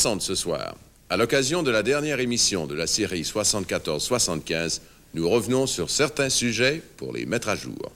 Ce soir. À l'occasion de la dernière émission de la série 74-75, nous revenons sur certains sujets pour les mettre à jour.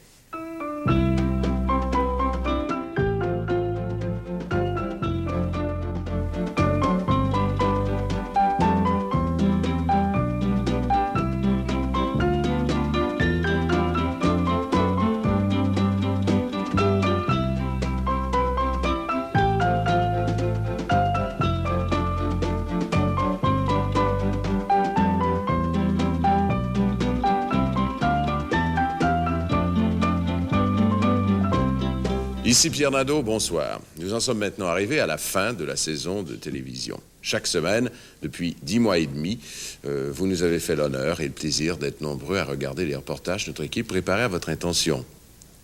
Ici Pierre Nadeau, bonsoir. Nous en sommes maintenant arrivés à la fin de la saison de télévision. Chaque semaine, depuis 10 mois et demi, vous nous avez fait l'honneur et le plaisir d'être nombreux à regarder les reportages notre équipe préparait à votre intention.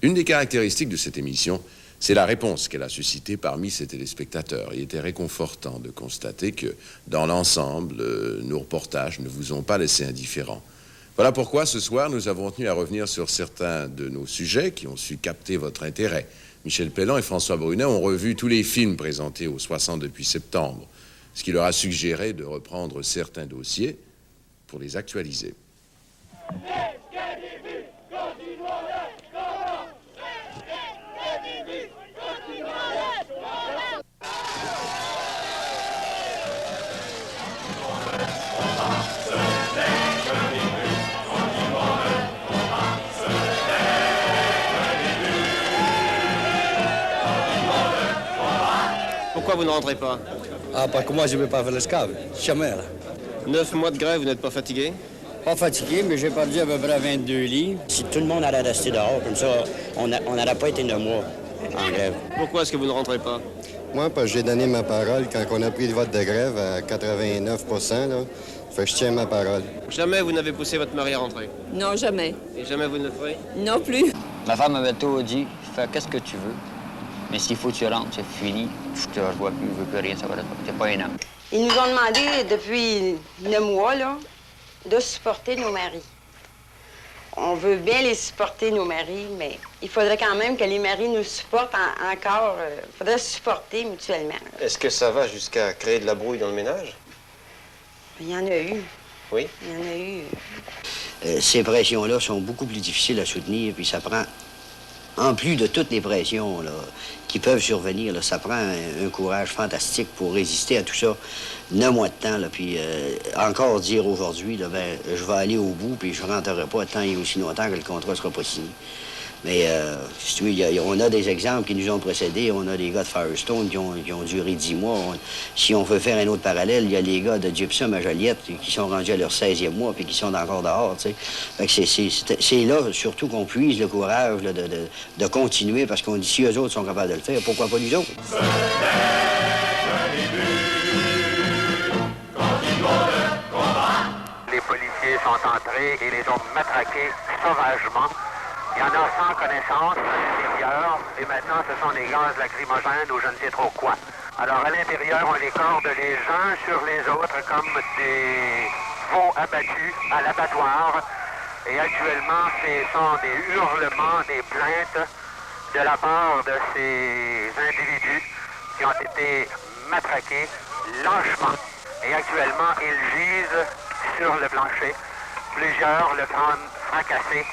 Une des caractéristiques de cette émission, c'est la réponse qu'elle a suscitée parmi ses téléspectateurs. Il était réconfortant de constater que, dans l'ensemble, nos reportages ne vous ont pas laissé indifférents. Voilà pourquoi, ce soir, nous avons tenu à revenir sur certains de nos sujets qui ont su capter votre intérêt. Michel Pellan et François Brunet ont revu tous les films présentés aux 60 depuis septembre, ce qui leur a suggéré de reprendre certains dossiers pour les actualiser. Pourquoi vous ne rentrez pas? Ah, parce que moi, je ne vais pas faire l'escave. Jamais, là. 9 mois de grève, vous n'êtes pas fatigué? Pas fatigué, mais j'ai perdu à peu près 22 livres. Si tout le monde allait rester dehors comme ça, on n'aurait pas été 9 mois en grève. Pourquoi est-ce que vous ne rentrez pas? Moi, parce que j'ai donné ma parole quand on a pris le vote de grève à 89 là. Fait que je tiens ma parole. Jamais vous n'avez poussé votre mari à rentrer? Non, jamais. Et jamais vous ne le ferez? Non plus. Ma femme m'avait tout dit, fais qu'est-ce que tu veux. Mais s'il faut que tu rentres, c'est fini. Je te revois plus, je veux plus rien, ça va pas. C'est pas un an. Ils nous ont demandé depuis 9 mois, là, de supporter nos maris. On veut bien les supporter, nos maris, mais il faudrait quand même que les maris nous supportent encore. Il faudrait se supporter mutuellement. Est-ce que ça va jusqu'à créer de la brouille dans le ménage? Il y en a eu. Oui? Il y en a eu. Ces pressions-là sont beaucoup plus difficiles à soutenir, puis ça prend, en plus de toutes les pressions là, qui peuvent survenir, là, ça prend un courage fantastique pour résister à tout ça. 9 mois de temps, là, puis encore dire aujourd'hui, là, ben, je vais aller au bout, puis je ne rentrerai pas tant et aussi longtemps que le contrat ne sera pas signé. Mais on a des exemples qui nous ont précédés. On a les gars de Firestone qui ont duré 10 mois. Si on veut faire un autre parallèle, il y a les gars de Gypsum à Joliette qui sont rendus à leur 16e mois puis qui sont encore dehors. T'sais. Fait que c'est là surtout qu'on puise le courage là, de continuer parce qu'on dit si eux autres sont capables de le faire, pourquoi pas nous autres? Les policiers sont entrés et les ont matraqués sauvagement. Il y en a sans connaissance à l'intérieur, et maintenant ce sont des gaz lacrymogènes ou je ne sais trop quoi. Alors à l'intérieur, on les corde les uns sur les autres comme des veaux abattus à l'abattoir. Et actuellement, ce sont des hurlements, des plaintes de la part de ces individus qui ont été matraqués lâchement. Et actuellement, ils gisent sur le plancher, plusieurs le crâne fracassé.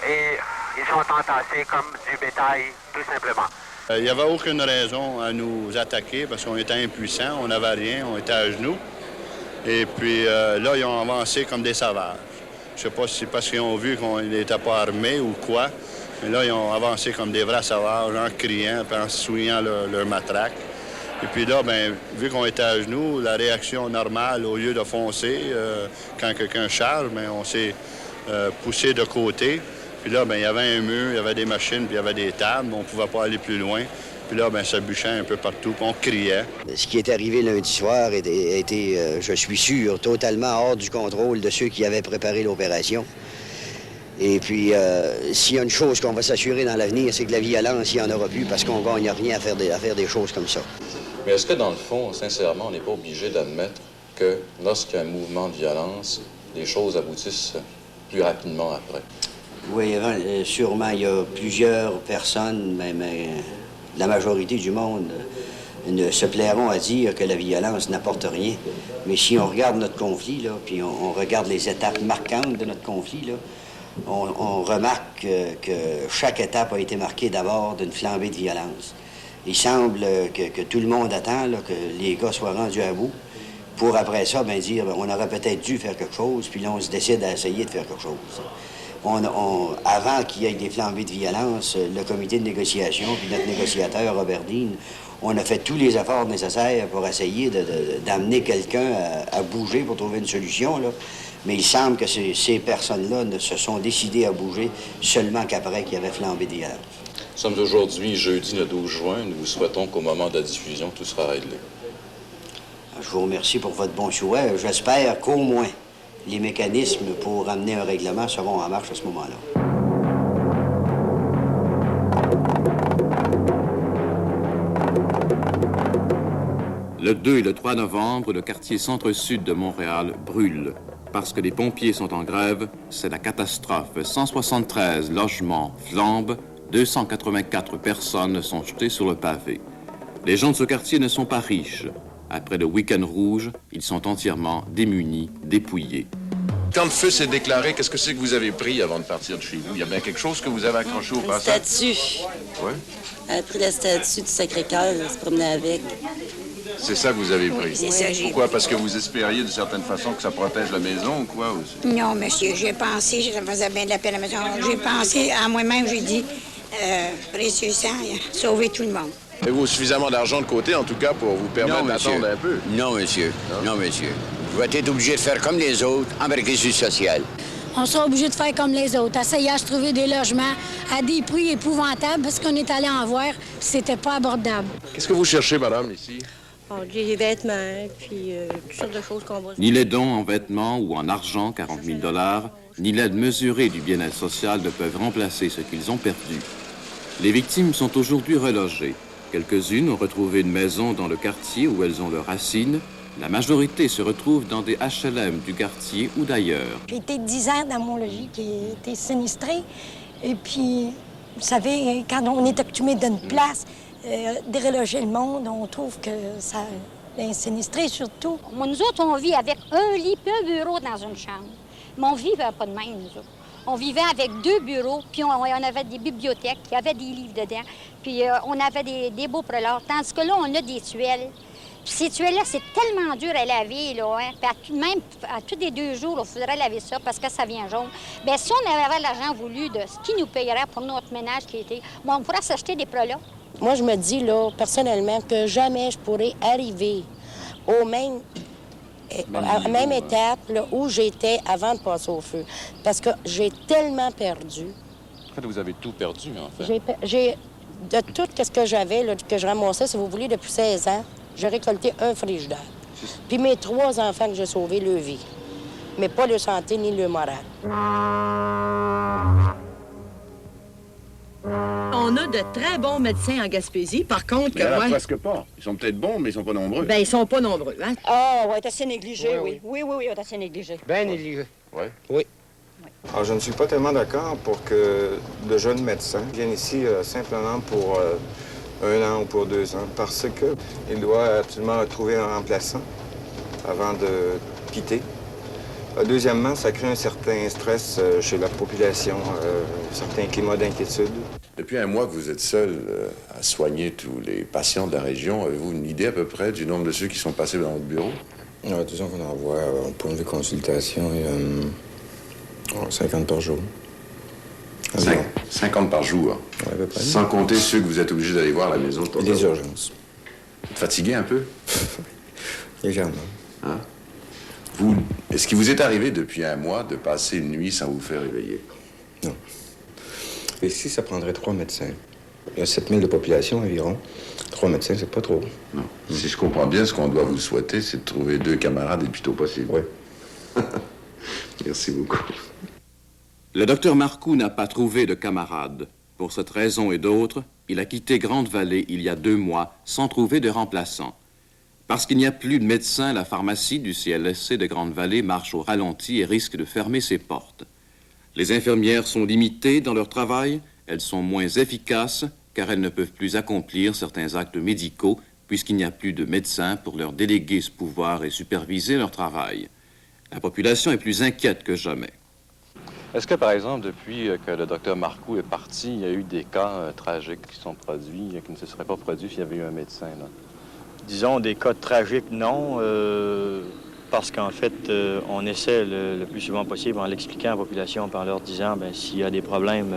Et ils sont entassés comme du bétail, tout simplement. Il n'y avait aucune raison à nous attaquer parce qu'on était impuissants, on n'avait rien, on était à genoux. Et puis là, ils ont avancé comme des sauvages. Je ne sais pas si c'est parce qu'ils ont vu qu'on n'était pas armés ou quoi, mais là, ils ont avancé comme des vrais sauvages en criant et en souillant leur matraque. Et puis là, bien, vu qu'on était à genoux, la réaction normale, au lieu de foncer, quand quelqu'un charge, bien, on s'est poussé de côté. Puis là, bien, il y avait un mur, il y avait des machines, puis il y avait des tables. On ne pouvait pas aller plus loin. Puis là, bien, ça bûchait un peu partout, puis on criait. Ce qui est arrivé lundi soir a été, je suis sûr, totalement hors du contrôle de ceux qui avaient préparé l'opération. Et puis, s'il y a une chose qu'on va s'assurer dans l'avenir, c'est que la violence, il n'y en aura plus parce qu'on ne gagne rien à faire des choses comme ça. Mais est-ce que, dans le fond, sincèrement, on n'est pas obligé d'admettre que lorsqu'il y a un mouvement de violence, les choses aboutissent plus rapidement après? Oui, sûrement, il y a plusieurs personnes, mais la majorité du monde ne se plairont à dire que la violence n'apporte rien. Mais si on regarde notre conflit, là, puis on regarde les étapes marquantes de notre conflit, là, on remarque que chaque étape a été marquée d'abord d'une flambée de violence. Il semble que tout le monde attend là, que les gars soient rendus à bout pour après ça dire on aurait peut-être dû faire quelque chose, puis là on se décide à essayer de faire quelque chose. Avant qu'il y ait des flambées de violence, le comité de négociation, puis notre négociateur, Robert Dean, on a fait tous les efforts nécessaires pour essayer d'amener quelqu'un à bouger pour trouver une solution, là. Mais il semble que ces personnes-là ne se sont décidées à bouger seulement qu'après qu'il y avait flambé de violence. Nous sommes aujourd'hui, jeudi le 12 juin. Nous vous souhaitons qu'au moment de la diffusion, tout sera réglé. Je vous remercie pour votre bon souhait. J'espère qu'au moins les mécanismes pour amener un règlement seront en marche à ce moment-là. Le 2 et le 3 novembre, le quartier centre-sud de Montréal brûle. Parce que les pompiers sont en grève, c'est la catastrophe. 173 logements flambent, 284 personnes sont jetées sur le pavé. Les gens de ce quartier ne sont pas riches. Après le week-end rouge, ils sont entièrement démunis, dépouillés. Quand le feu s'est déclaré, qu'est-ce que c'est que vous avez pris avant de partir de chez vous? Il y a bien quelque chose que vous avez accroché au passage? Une statue. Oui. Elle a pris la statue du Sacré-Cœur, elle se promenait avec. C'est ça que vous avez pris? Oui, c'est ça, j'ai Pourquoi? pris. Parce que vous espériez d'une certaine façon que ça protège la maison ou quoi? Aussi? Non, monsieur, j'ai pensé, ça me faisait bien de la peine à la maison. J'ai pensé à moi-même, j'ai dit, précieux sang, sauver tout le monde. Avez-vous suffisamment d'argent de côté, en tout cas, pour vous permettre d'attendre un peu? Non, monsieur. Non, monsieur. Je vais être obligé de faire comme les autres, embarquer sur le social. On sera obligé de faire comme les autres, essayer à se trouver des logements à des prix épouvantables parce qu'on est allé en voir, c'était pas abordable. Qu'est-ce que vous cherchez, madame, ici? Bon, des vêtements, puis toutes sortes de choses qu'on va... Ni les dons en vêtements ou en argent, 40 000 $, ni l'aide mesurée du bien-être social ne peuvent remplacer ce qu'ils ont perdu. Les victimes sont aujourd'hui relogées. Quelques-unes ont retrouvé une maison dans le quartier où elles ont leurs racines. La majorité se retrouve dans des HLM du quartier ou d'ailleurs. J'ai été 10 ans dans mon logis qui a été sinistré. Et puis, vous savez, quand on est accoutumé d'une place, déreloger le monde, on trouve que ça est sinistré surtout. Moi, nous autres, on vit avec un lit et un bureau dans une chambre. Mais on vivait pas de même, nous autres. On vivait avec 2 bureaux, puis on avait des bibliothèques, il y avait des livres dedans, puis on avait des beaux prélats. Tandis que là, on a des tuiles. Puis ces tuiles-là, c'est tellement dur à laver, là, hein? Puis même à tous les 2 jours, il faudrait laver ça parce que ça vient jaune. Bien, si on avait l'argent voulu de ce qui nous payerait pour notre ménage qui était, bon, on pourrait s'acheter des prélats. Moi, je me dis, là, personnellement, que jamais je pourrais arriver au même à la même étape là, où j'étais avant de passer au feu. Parce que j'ai tellement perdu. En fait, vous avez tout perdu, en fait. J'ai de tout ce que j'avais, là, que je ramassais, si vous voulez, depuis 16 ans, j'ai récolté un frigidaire. Puis mes 3 enfants que j'ai sauvés, leur vie. Mais pas le santé ni le moral. On a de très bons médecins en Gaspésie. Par contre, presque pas. Ils sont peut-être bons, mais ils sont pas nombreux. Ben, ils sont pas nombreux, hein? Ah, on est assez négligé, oui. Oui, on est assez négligé. Bien négligé. Oui. Oui. Alors, je ne suis pas tellement d'accord pour que de jeunes médecins viennent ici simplement pour 1 an ou pour 2 ans, parce qu'ils doivent absolument trouver un remplaçant avant de quitter. Deuxièmement, ça crée un certain stress chez la population, un certain climat d'inquiétude. Depuis un mois que vous êtes seul à soigner tous les patients de la région, avez-vous une idée à peu près du nombre de ceux qui sont passés dans votre bureau? Disons qu'on en voit, au point de vue consultation, 50 par jour. 50 par jour? Oui, à peu près. Sans compter ceux que vous êtes obligés d'aller voir à la maison de temps en temps. Des urgences. Vous êtes fatigué un peu? Légèrement. Hein? Est-ce qu'il vous est arrivé depuis un mois de passer une nuit sans vous faire réveiller? Non. Ici, ça prendrait 3 médecins. Il y a 7000 de population environ. 3 médecins, c'est pas trop. Non. Si je comprends bien, ce qu'on doit vous souhaiter, c'est de trouver 2 camarades le plus tôt possible. Oui. Merci beaucoup. Le docteur Marcoux n'a pas trouvé de camarade. Pour cette raison et d'autres, il a quitté Grande-Vallée il y a 2 mois sans trouver de remplaçant. Parce qu'il n'y a plus de médecins, la pharmacie du CLSC de Grande-Vallée marche au ralenti et risque de fermer ses portes. Les infirmières sont limitées dans leur travail, elles sont moins efficaces car elles ne peuvent plus accomplir certains actes médicaux puisqu'il n'y a plus de médecins pour leur déléguer ce pouvoir et superviser leur travail. La population est plus inquiète que jamais. Est-ce que, par exemple, depuis que le docteur Marcoux est parti, il y a eu des cas tragiques qui sont produits, qui ne se seraient pas produits s'il y avait eu un médecin, là? Disons, des cas tragiques, non, parce qu'en fait, on essaie le plus souvent possible en l'expliquant à la population, en leur disant, bien, s'il y a des problèmes,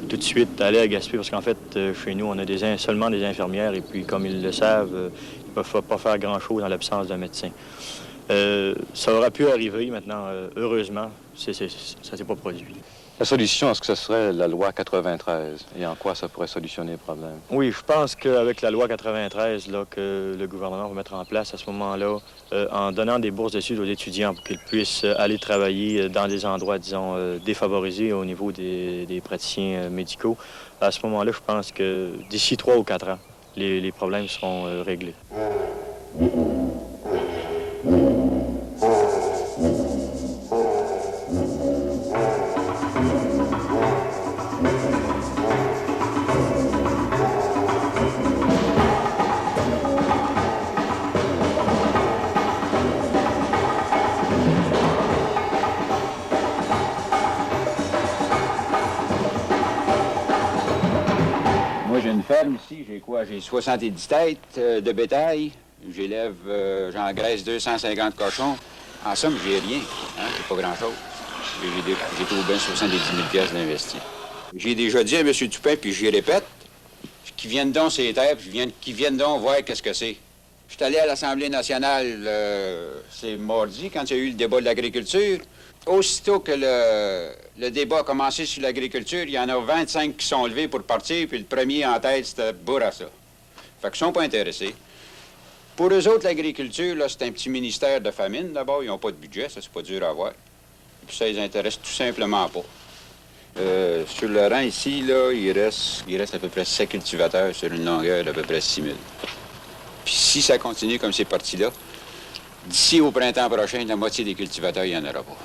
tout de suite, aller à Gaspé, parce qu'en fait, chez nous, on a seulement des infirmières, et puis, comme ils le savent, ils ne peuvent pas faire grand-chose dans l'absence d'un médecin. Ça aurait pu arriver maintenant, heureusement, ça ne s'est pas produit. La solution, est-ce que ce serait la loi 93? Et en quoi ça pourrait solutionner le problème? Oui, je pense qu'avec la loi 93 là, que le gouvernement va mettre en place à ce moment-là, en donnant des bourses d'études aux étudiants pour qu'ils puissent aller travailler dans des endroits, disons, défavorisés au niveau des praticiens médicaux, à ce moment-là, je pense que d'ici 3 ou 4 ans, les problèmes seront réglés. Moi, j'ai une ferme ici, j'ai quoi? J'ai 70 têtes de bétail. J'élève, j'engraisse 250 cochons. En somme, j'ai rien. Hein? J'ai pas grand-chose. J'ai tout bien 70 000 piastres d'investi. J'ai déjà dit à M. Toupin, puis j'y répète, qu'ils viennent donc ces terres, puis qu'ils viennent donc voir qu'est-ce que c'est. Je suis allé à l'Assemblée nationale, c'est mardi, quand il y a eu le débat de l'agriculture. Aussitôt que le débat a commencé sur l'agriculture, il y en a 25 qui sont levés pour partir, puis le premier en tête, c'était Bourassa. Fait qu'ils sont pas intéressés. Pour eux autres, l'agriculture, là, c'est un petit ministère de famine, d'abord. Ils n'ont pas de budget, ça, c'est pas dur à avoir. Et puis ça, ils intéresse tout simplement pas. Sur le rang ici, là, il reste à peu près 7 cultivateurs sur une longueur d'à peu près 6 000. Puis si ça continue comme c'est parti là, d'ici au printemps prochain, la moitié des cultivateurs, il n'y en aura pas.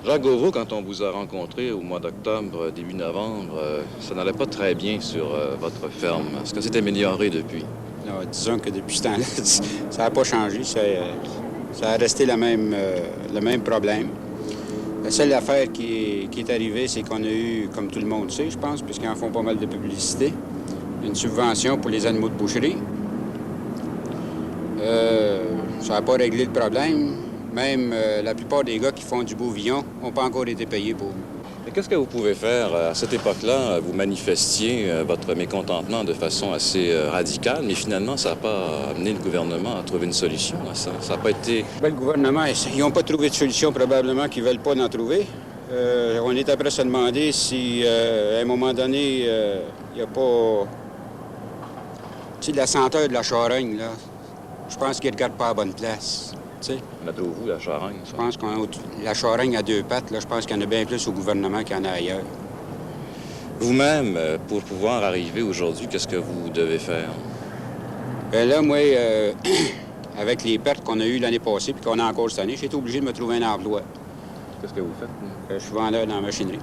Jacques Gauvreau, quand on vous a rencontré au mois d'octobre, début novembre, ça n'allait pas très bien sur votre ferme. Est-ce que c'est amélioré depuis? Non, disons que depuis ce temps-là, ça n'a pas changé. Ça a resté le même problème. La seule affaire qui est arrivée, c'est qu'on a eu, comme tout le monde sait, je pense, puisqu'ils en font pas mal de publicité, une subvention pour les animaux de boucherie. Ça n'a pas réglé le problème. Même la plupart des gars qui font du bouvillon n'ont pas encore été payés pour. Mais qu'est-ce que vous pouvez faire? À cette époque-là, vous manifestiez votre mécontentement de façon assez radicale, mais finalement, ça n'a pas amené le gouvernement à trouver une solution à ça. Ça n'a pas été... Ben, le gouvernement, ils n'ont pas trouvé de solution, probablement qu'ils ne veulent pas en trouver. On est après se demander si, à un moment donné, il n'y a pas... Tu sais, la senteur de la charogne, là, je pense qu'ils ne regardent pas à la bonne place. La trouve-vous, la charogne? Je pense que la charogne à 2 pattes, là, je pense qu'il y en a bien plus au gouvernement qu'il y en a ailleurs. Vous-même, pour pouvoir arriver aujourd'hui, qu'est-ce que vous devez faire? Bien là, moi, avec les pertes qu'on a eues l'année passée puis qu'on a encore cette année, j'ai été obligé de me trouver un emploi. Qu'est-ce que vous faites? Je suis vendeur dans la machinerie.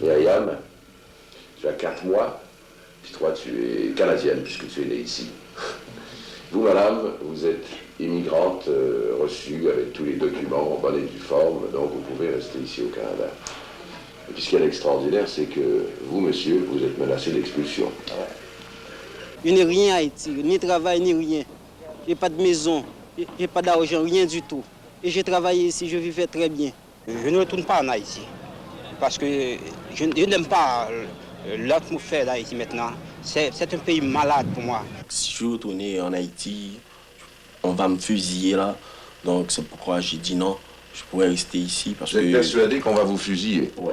Myriam, tu as 4 mois. Puis toi, tu es canadienne, puisque tu es née ici. Vous, madame, vous êtes immigrante reçue avec tous les documents en bonne et due forme, donc vous pouvez rester ici au Canada. Et puis ce qui est extraordinaire, c'est que vous, monsieur, vous êtes menacé d'expulsion. Je n'ai rien à Haïti, ni travail, ni rien. Je n'ai pas de maison, je n'ai pas d'argent, rien du tout. Et j'ai travaillé ici, je vivais très bien. Je ne retourne pas en Haïti, parce que je n'aime pas l'atmosphère d'Haïti maintenant. C'est un pays malade pour moi. Si je retournais en Haïti, on va me fusiller là. Donc c'est pourquoi j'ai dit non, je pourrais rester ici. Parce vous êtes persuadé qu'on va vous fusiller? Ouais.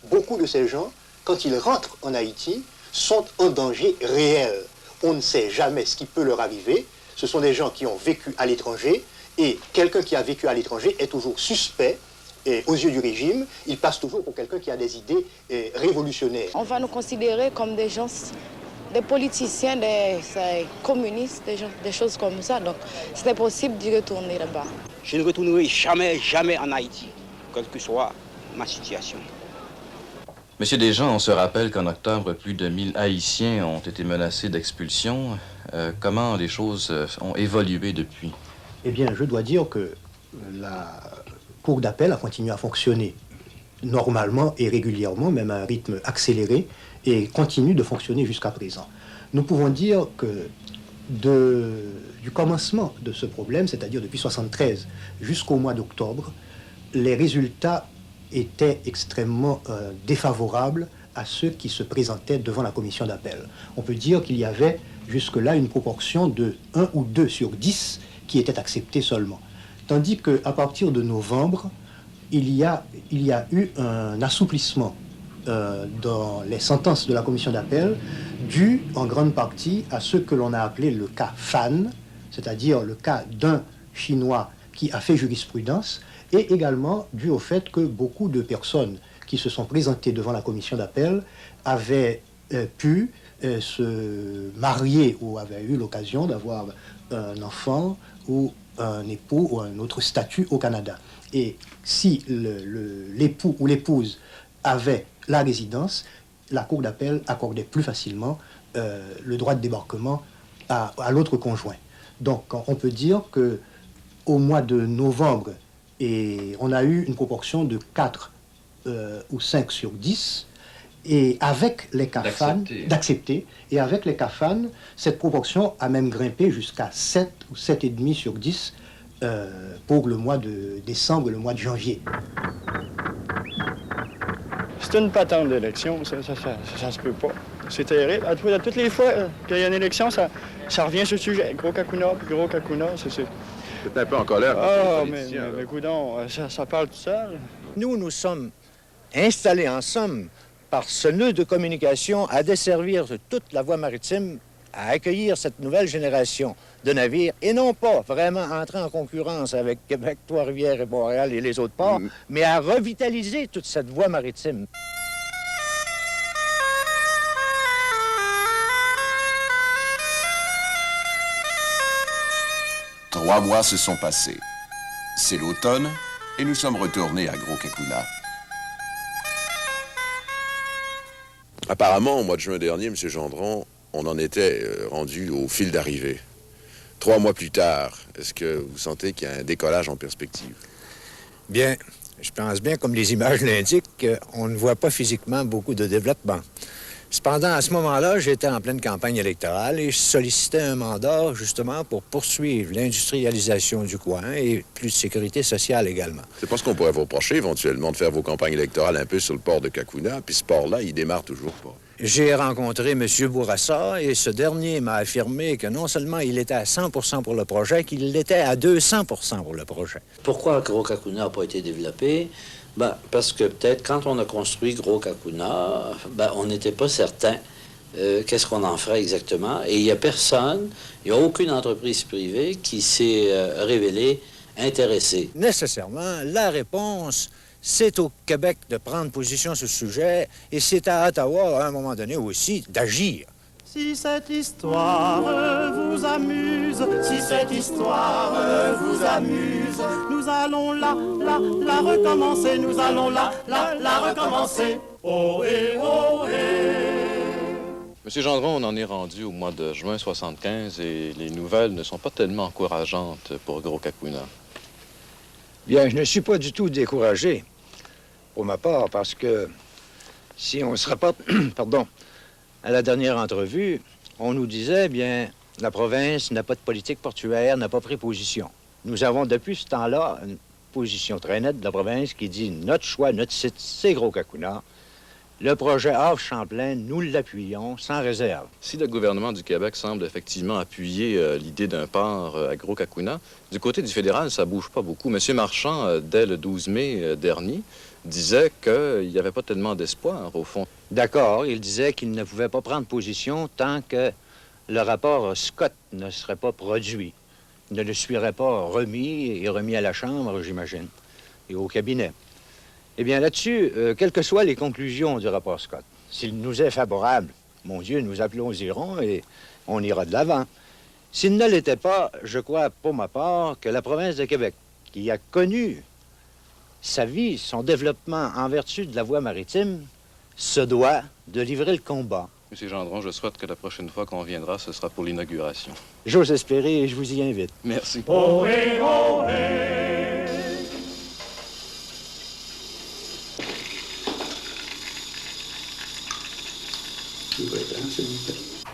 Beaucoup de ces gens, quand ils rentrent en Haïti, sont en danger réel. On ne sait jamais ce qui peut leur arriver. Ce sont des gens qui ont vécu à l'étranger et quelqu'un qui a vécu à l'étranger est toujours suspect. Et aux yeux du régime, il passe toujours pour quelqu'un qui a des idées révolutionnaires. On va nous considérer comme des gens des politiciens, des communistes, des choses comme ça. Donc, c'est impossible d'y retourner là-bas. Je ne retournerai jamais, jamais en Haïti, quelle que soit ma situation. Monsieur Desjans, on se rappelle qu'en octobre, plus de 1000 Haïtiens ont été menacés d'expulsion. Comment les choses ont évolué depuis? Eh bien, je dois dire que la Cour d'appel a continué à fonctionner normalement et régulièrement, même à un rythme accéléré, et continue de fonctionner jusqu'à présent. Nous pouvons dire que du commencement de ce problème, c'est-à-dire depuis 1973 jusqu'au mois d'octobre, les résultats étaient extrêmement défavorables à ceux qui se présentaient devant la commission d'appel. On peut dire qu'il y avait jusque-là une proportion de 1 ou 2 sur 10 qui étaient acceptés seulement. Tandis qu'à partir de novembre, il y a eu un assouplissement dans les sentences de la commission d'appel, dû en grande partie à ce que l'on a appelé le cas Fan, c'est-à-dire le cas d'un Chinois qui a fait jurisprudence, et également dû au fait que beaucoup de personnes qui se sont présentées devant la commission d'appel avaient pu se marier ou avaient eu l'occasion d'avoir un enfant ou un époux ou un autre statut au Canada. Et si l'époux ou l'épouse avait la résidence, la Cour d'appel accordait plus facilement le droit de débarquement à l'autre conjoint. Donc on peut dire qu'au mois de novembre, et on a eu une proportion de 4 ou 5 sur 10, et avec les CAFAN, d'accepter, et avec les CAFAN, cette proportion a même grimpé jusqu'à 7 ou 7,5 sur 10 pour le mois de décembre et le mois de janvier. C'est une patente d'élection, ça se peut pas. C'est terrible. Toutes les fois qu'il y a une élection, ça revient sur le sujet. Gros Kakuna, c'est... Vous êtes un peu en colère. Ah, mais coudonc, ça parle tout seul. Nous sommes installés en somme par ce nœud de communication à desservir toute la voie maritime, à accueillir cette nouvelle génération de navires, et non pas vraiment entrer en concurrence avec Québec, Trois-Rivières et Montréal et les autres ports, mais à revitaliser toute cette voie maritime. Trois mois se sont passés. C'est l'automne et nous sommes retournés à Gros Kakuna. Apparemment, au mois de juin dernier, M. Gendron, on en était rendu au fil d'arrivée. 3 mois plus tard, est-ce que vous sentez qu'il y a un décollage en perspective? Bien, je pense bien, comme les images l'indiquent, qu'on ne voit pas physiquement beaucoup de développement. Cependant, à ce moment-là, j'étais en pleine campagne électorale et je sollicitais un mandat, justement, pour poursuivre l'industrialisation du coin et plus de sécurité sociale également. C'est pas ce qu'on pourrait vous reprocher, éventuellement, de faire vos campagnes électorales un peu sur le port de Kakuna, puis ce port-là, il démarre toujours pas. J'ai rencontré M. Bourassa et ce dernier m'a affirmé que non seulement il était à 100% pour le projet, qu'il l'était à 200% pour le projet. Pourquoi Gros Kakuna n'a pas été développé? Parce que peut-être quand on a construit Gros Kakuna, on n'était pas certain qu'est-ce qu'on en ferait exactement. Et il n'y a personne, il n'y a aucune entreprise privée qui s'est révélée intéressée. Nécessairement, la réponse, c'est au Québec de prendre position sur ce sujet et c'est à Ottawa, à un moment donné aussi, d'agir. Si cette histoire vous amuse, si cette histoire vous amuse, nous allons la recommencer, nous allons la recommencer. Oh et oh et. Monsieur Gendron, on en est rendu au mois de juin 75 et les nouvelles ne sont pas tellement encourageantes pour Gros Kakuna. Bien, je ne suis pas du tout découragé, pour ma part, parce que si on se rapporte, à la dernière entrevue, on nous disait, bien, la province n'a pas de politique portuaire, n'a pas pris position. Nous avons depuis ce temps-là une position très nette de la province qui dit notre choix, notre site, c'est Gros Kakuna. Le projet Havre-Champlain, nous l'appuyons sans réserve. Si le gouvernement du Québec semble effectivement appuyer l'idée d'un port à Gros Kakuna, du côté du fédéral, ça bouge pas beaucoup. M. Marchand, dès le 12 mai dernier, disait qu'il n'y avait pas tellement d'espoir, au fond. D'accord, il disait qu'il ne pouvait pas prendre position tant que le rapport Scott ne serait pas produit, ne le serait pas remis à la Chambre, j'imagine, et au cabinet. Eh bien, là-dessus, quelles que soient les conclusions du rapport Scott, s'il nous est favorable, mon Dieu, nous applaudissons et on ira de l'avant. S'il ne l'était pas, je crois pour ma part que la province de Québec, qui a connu sa vie, son développement en vertu de la voie maritime, se doit de livrer le combat. Monsieur Gendron, je souhaite que la prochaine fois qu'on viendra, ce sera pour l'inauguration. J'ose espérer et je vous y invite. Merci. Ohé, ohé.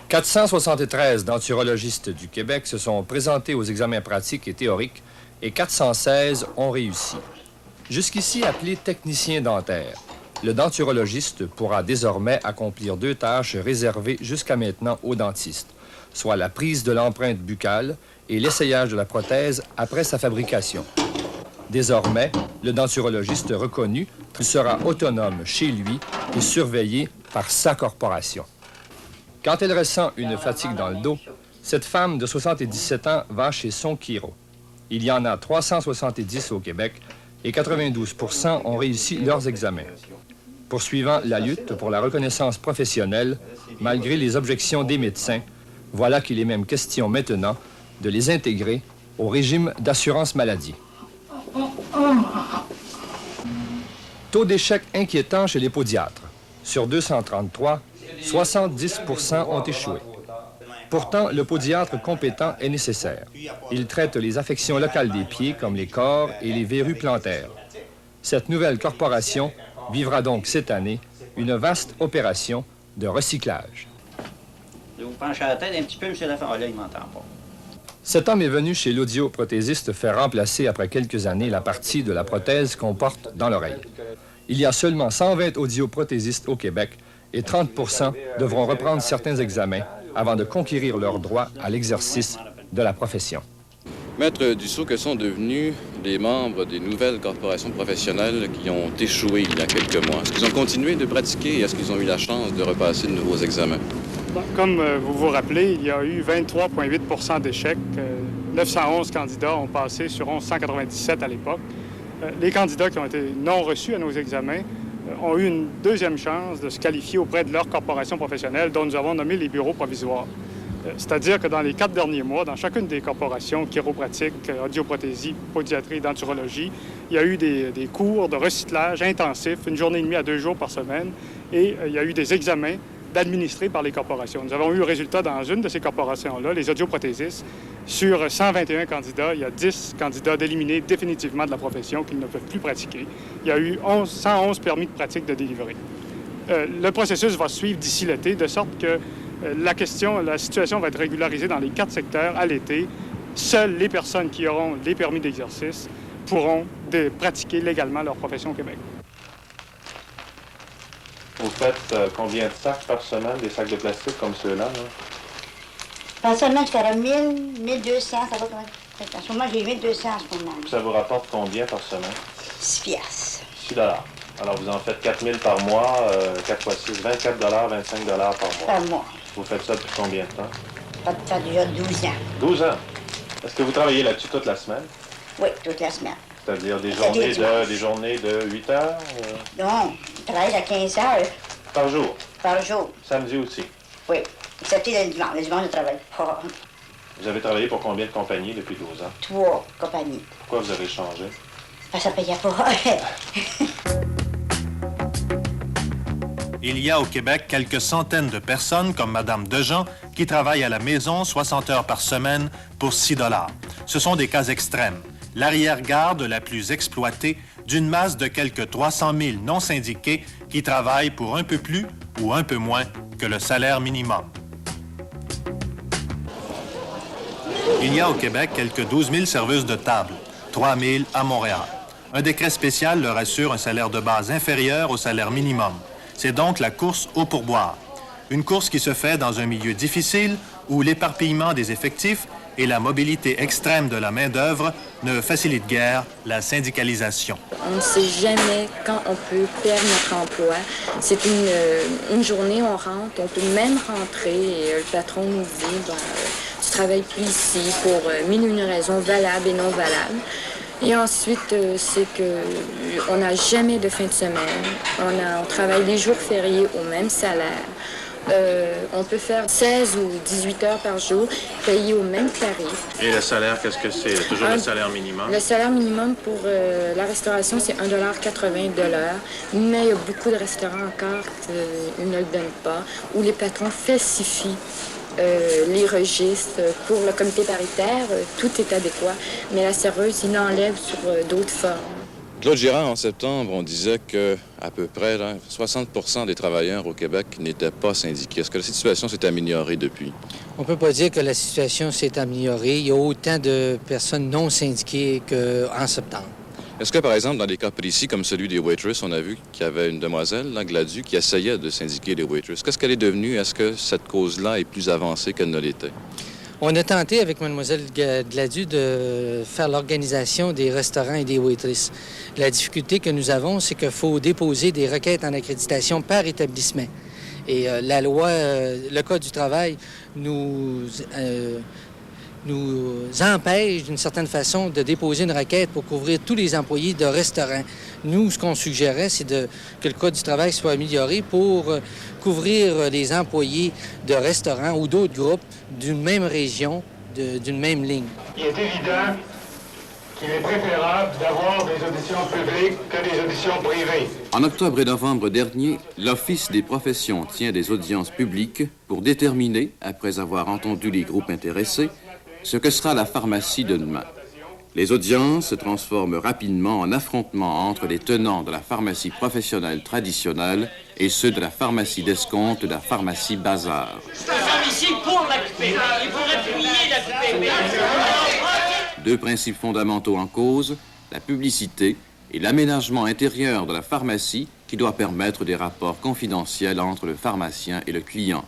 473 denturologistes du Québec se sont présentés aux examens pratiques et théoriques et 416 ont réussi. Jusqu'ici appelé technicien dentaire, le denturologiste pourra désormais accomplir 2 tâches réservées jusqu'à maintenant aux dentistes, soit la prise de l'empreinte buccale et l'essayage de la prothèse après sa fabrication. Désormais, le denturologiste reconnu sera autonome chez lui et surveillé par sa corporation. Quand elle ressent une fatigue dans le dos, cette femme de 77 ans va chez son chiro. Il y en a 370 au Québec et 92% ont réussi leurs examens. Poursuivant la lutte pour la reconnaissance professionnelle, malgré les objections des médecins, voilà qu'il est même question maintenant de les intégrer au régime d'assurance maladie. Taux d'échec inquiétant chez les podiatres. Sur 233, 70% ont échoué. Pourtant, le podiatre compétent est nécessaire. Il traite les affections locales des pieds, comme les cors et les verrues plantaires. Cette nouvelle corporation vivra donc cette année une vaste opération de recyclage. Vous penchez la tête un petit peu, M. Lafont. Ah, là, il ne m'entend pas. Cet homme est venu chez l'audioprothésiste faire remplacer après quelques années la partie de la prothèse qu'on porte dans l'oreille. Il y a seulement 120 audioprothésistes au Québec et 30% devront reprendre certains examens avant de conquérir leur droit à l'exercice de la profession. Maître Dussault, que sont devenus les membres des nouvelles corporations professionnelles qui ont échoué il y a quelques mois? Est-ce qu'ils ont continué de pratiquer et est-ce qu'ils ont eu la chance de repasser de nouveaux examens? Bon, comme vous vous rappelez, il y a eu 23,8 d'échecs. 911 candidats ont passé sur 1197 à l'époque. Les candidats qui ont été non reçus à nos examens ont eu une deuxième chance de se qualifier auprès de leur corporation professionnelle dont nous avons nommé les bureaux provisoires. C'est-à-dire que dans les 4 derniers mois, dans chacune des corporations, chiropratique, audioprothésie, podiatrie, denturologie, il y a eu des cours de recyclage intensifs, 1 journée et demie à 2 jours par semaine, et il y a eu des examens administrés par les corporations. Nous avons eu le résultat dans une de ces corporations-là, les audioprothésistes. Sur 121 candidats, il y a 10 candidats d'éliminer définitivement de la profession qu'ils ne peuvent plus pratiquer. Il y a eu 111 permis de pratique de délivrer. Le processus va suivre d'ici l'été, de sorte que la situation va être régularisée dans les 4 secteurs à l'été. Seules les personnes qui auront les permis d'exercice pourront pratiquer légalement leur profession au Québec. Vous faites combien de sacs par semaine, des sacs de plastique comme ceux-là? Par semaine, je ferais 1000, 1200, ça va quand en ce moment, j'ai 1200 en ce moment. Ça vous rapporte combien par semaine? 6 piastres. 6 $. Alors, vous en faites 4 000 par mois, 4 fois 6, 24 $, 25 $ par mois. Par mois. Vous faites ça depuis combien de temps? Ça fait déjà 12 ans. 12 ans? Est-ce que vous travaillez là-dessus toute la semaine? Oui, toute la semaine. C'est-à-dire des journées de 8 heures? Non, je travaille à 15 heures. Par jour? Par jour. Samedi aussi? Oui, excepté le dimanche. Le dimanche, je ne travaille pas. Vous avez travaillé pour combien de compagnies depuis 12 ans? 3 compagnies. Pourquoi vous avez changé? Parce que ça ne payait pas. Il y a au Québec quelques centaines de personnes comme Mme Dejean qui travaillent à la maison 60 heures par semaine pour 6 $. Ce sont des cas extrêmes. L'arrière-garde la plus exploitée d'une masse de quelques 300 000 non syndiqués qui travaillent pour un peu plus ou un peu moins que le salaire minimum. Il y a au Québec quelques 12 000 serveuses de table, 3 000 à Montréal. Un décret spécial leur assure un salaire de base inférieur au salaire minimum. C'est donc la course au pourboire. Une course qui se fait dans un milieu difficile où l'éparpillement des effectifs et la mobilité extrême de la main-d'œuvre ne facilitent guère la syndicalisation. On ne sait jamais quand on peut perdre notre emploi. C'est une journée, on rentre, on peut même rentrer et le patron nous dit bon, tu travailles plus ici pour mille une raisons valables et non valables. Et ensuite, c'est qu'on n'a jamais de fin de semaine. On travaille les jours fériés au même salaire. On peut faire 16 ou 18 heures par jour, payé au même tarif. Et le salaire, qu'est-ce que c'est? Toujours le salaire minimum? Le salaire minimum pour la restauration, c'est 1,80 $. Mais il y a beaucoup de restaurants encore qui ne le donnent pas, où les patrons falsifient les registres. Pour le comité paritaire, tout est adéquat, mais la serveuse, il l'enlève sur d'autres formes. Claude Girard, en septembre, on disait que à peu près 60% des travailleurs au Québec n'étaient pas syndiqués. Est-ce que la situation s'est améliorée depuis? On ne peut pas dire que la situation s'est améliorée. Il y a autant de personnes non syndiquées qu'en septembre. Est-ce que, par exemple, dans des cas précis comme celui des waitresses, on a vu qu'il y avait une demoiselle, là, Gladu, qui essayait de syndiquer les waitresses? Qu'est-ce qu'elle est devenue? Est-ce que cette cause-là est plus avancée qu'elle ne l'était? On a tenté avec Mlle Gladu de faire l'organisation des restaurants et des waitresses. La difficulté que nous avons, c'est qu'il faut déposer des requêtes en accréditation par établissement. Et la loi, le Code du travail nous empêche d'une certaine façon de déposer une requête pour couvrir tous les employés de restaurants. Nous, ce qu'on suggérait, c'est que le Code du travail soit amélioré pour couvrir les employés de restaurants ou d'autres groupes d'une même région, d'une même ligne. Il est évident qu'il est préférable d'avoir des auditions publiques que des auditions privées. En octobre et novembre dernier, l'Office des professions tient des audiences publiques pour déterminer, après avoir entendu les groupes intéressés, ce que sera la pharmacie de demain. Les audiences se transforment rapidement en affrontements entre les tenants de la pharmacie professionnelle traditionnelle et ceux de la pharmacie d'escompte, de la pharmacie bazar. C'est un pharmacie pour la QPP, il faut appuyer la QPP. Deux principes fondamentaux en cause, la publicité et l'aménagement intérieur de la pharmacie qui doit permettre des rapports confidentiels entre le pharmacien et le client.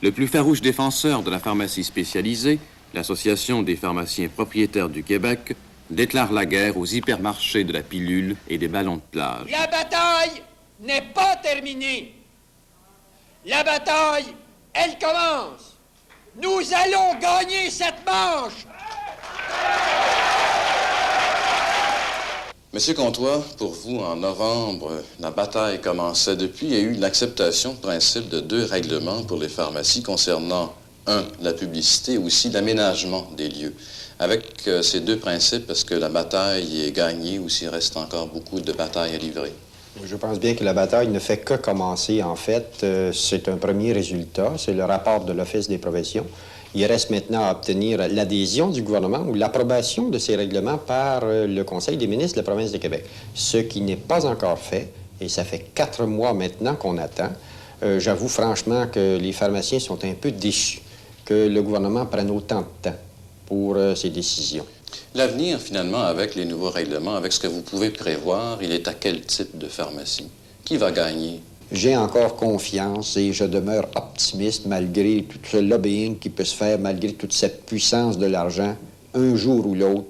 Le plus farouche défenseur de la pharmacie spécialisée, l'Association des pharmaciens propriétaires du Québec, déclare la guerre aux hypermarchés de la pilule et des ballons de plage. La bataille n'est pas terminée. La bataille, elle commence. Nous allons gagner cette manche. Monsieur Comtois, pour vous, en novembre, la bataille commençait depuis. Il y a eu l'acceptation de principe de 2 règlements pour les pharmacies concernant, 1, la publicité et aussi l'aménagement des lieux. Avec ces 2 principes, est-ce que la bataille est gagnée ou s'il reste encore beaucoup de batailles à livrer? Je pense bien que la bataille ne fait que commencer, en fait. C'est un premier résultat, c'est le rapport de l'Office des professions. Il reste maintenant à obtenir l'adhésion du gouvernement ou l'approbation de ces règlements par le Conseil des ministres de la province de Québec. Ce qui n'est pas encore fait, et ça fait 4 mois maintenant qu'on attend. J'avoue franchement que les pharmaciens sont un peu déçus que le gouvernement prenne autant de temps pour ces décisions. L'avenir, finalement, avec les nouveaux règlements, avec ce que vous pouvez prévoir, il est à quel type de pharmacie? Qui va gagner? J'ai encore confiance et je demeure optimiste malgré tout ce lobbying qui peut se faire, malgré toute cette puissance de l'argent. Un jour ou l'autre,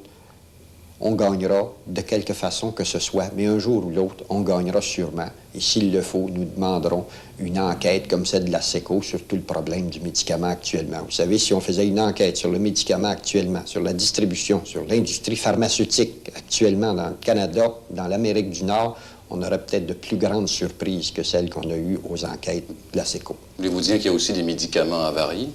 on gagnera de quelque façon que ce soit, mais un jour ou l'autre, on gagnera sûrement. Et s'il le faut, nous demanderons une enquête comme celle de la SECO sur tout le problème du médicament actuellement. Vous savez, si on faisait une enquête sur le médicament actuellement, sur la distribution, sur l'industrie pharmaceutique actuellement dans le Canada, dans l'Amérique du Nord, on aurait peut-être de plus grandes surprises que celles qu'on a eues aux enquêtes de la SECO. Voulez-vous dire qu'il y a aussi des médicaments avariés?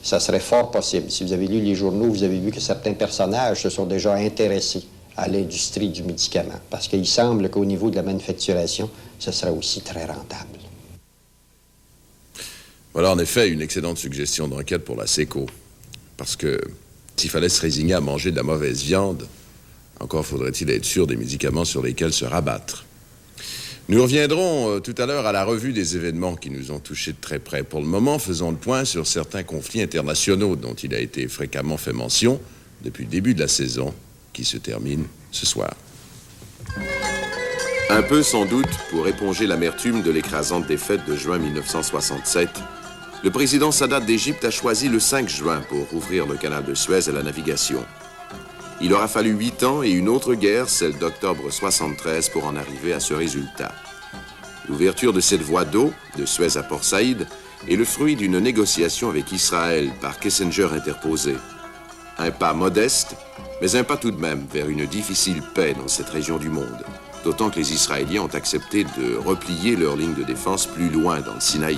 Ça serait fort possible. Si vous avez lu les journaux, vous avez vu que certains personnages se sont déjà intéressés à l'industrie du médicament, parce qu'il semble qu'au niveau de la manufacturation, ce sera aussi très rentable. Voilà en effet une excellente suggestion d'enquête pour la SECO. Parce que s'il fallait se résigner à manger de la mauvaise viande, encore faudrait-il être sûr des médicaments sur lesquels se rabattre. Nous reviendrons tout à l'heure à la revue des événements qui nous ont touchés de très près. Pour le moment, faisons le point sur certains conflits internationaux dont il a été fréquemment fait mention depuis le début de la saison qui se termine ce soir. Un peu sans doute pour éponger l'amertume de l'écrasante défaite de juin 1967, le président Sadat d'Égypte a choisi le 5 juin pour rouvrir le canal de Suez à la navigation. Il aura fallu 8 ans et une autre guerre, celle d'octobre 73, pour en arriver à ce résultat. L'ouverture de cette voie d'eau, de Suez à Port Saïd, est le fruit d'une négociation avec Israël par Kissinger interposé. Un pas modeste, mais un pas tout de même vers une difficile paix dans cette région du monde. D'autant que les Israéliens ont accepté de replier leur ligne de défense plus loin dans le Sinaï.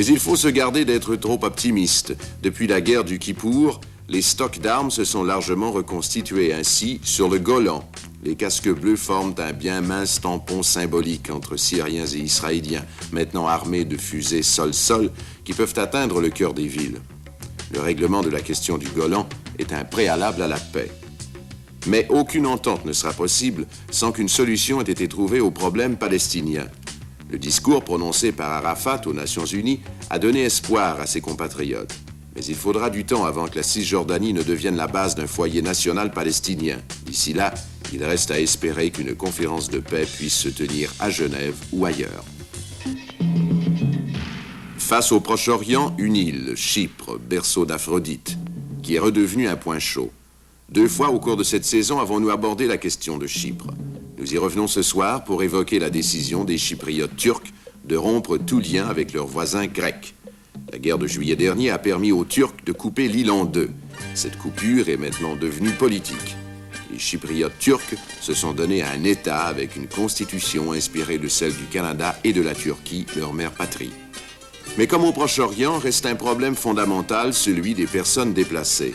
Mais il faut se garder d'être trop optimiste. Depuis la guerre du Kippour, les stocks d'armes se sont largement reconstitués. Ainsi, sur le Golan, les casques bleus forment un bien mince tampon symbolique entre Syriens et Israéliens, maintenant armés de fusées sol-sol qui peuvent atteindre le cœur des villes. Le règlement de la question du Golan est un préalable à la paix. Mais aucune entente ne sera possible sans qu'une solution ait été trouvée au problème palestinien. Le discours prononcé par Arafat aux Nations Unies a donné espoir à ses compatriotes. Mais il faudra du temps avant que la Cisjordanie ne devienne la base d'un foyer national palestinien. D'ici là, il reste à espérer qu'une conférence de paix puisse se tenir à Genève ou ailleurs. Face au Proche-Orient, une île, Chypre, berceau d'Aphrodite, qui est redevenue un point chaud. 2 fois au cours de cette saison avons-nous abordé la question de Chypre. Nous y revenons ce soir pour évoquer la décision des Chypriotes turcs de rompre tout lien avec leurs voisins grecs. La guerre de juillet dernier a permis aux Turcs de couper l'île en 2. Cette coupure est maintenant devenue politique. Les Chypriotes turcs se sont donnés un État avec une constitution inspirée de celle du Canada et de la Turquie, leur mère patrie. Mais comme au Proche-Orient, reste un problème fondamental, celui des personnes déplacées.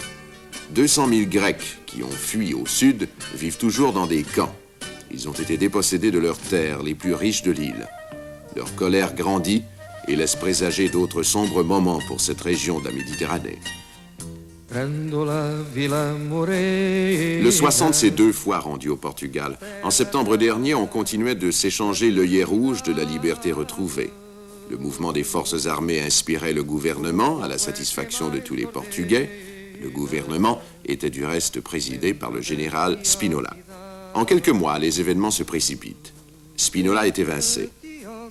200 000 Grecs qui ont fui au sud vivent toujours dans des camps. Ils ont été dépossédés de leurs terres les plus riches de l'île. Leur colère grandit et laisse présager d'autres sombres moments pour cette région de la Méditerranée. Le 60 s'est 2 fois rendu au Portugal. En septembre dernier, on continuait de s'échanger l'œillet rouge de la liberté retrouvée. Le mouvement des forces armées inspirait le gouvernement à la satisfaction de tous les Portugais. Le gouvernement était du reste présidé par le général Spinola. En quelques mois, les événements se précipitent. Spinola est évincé.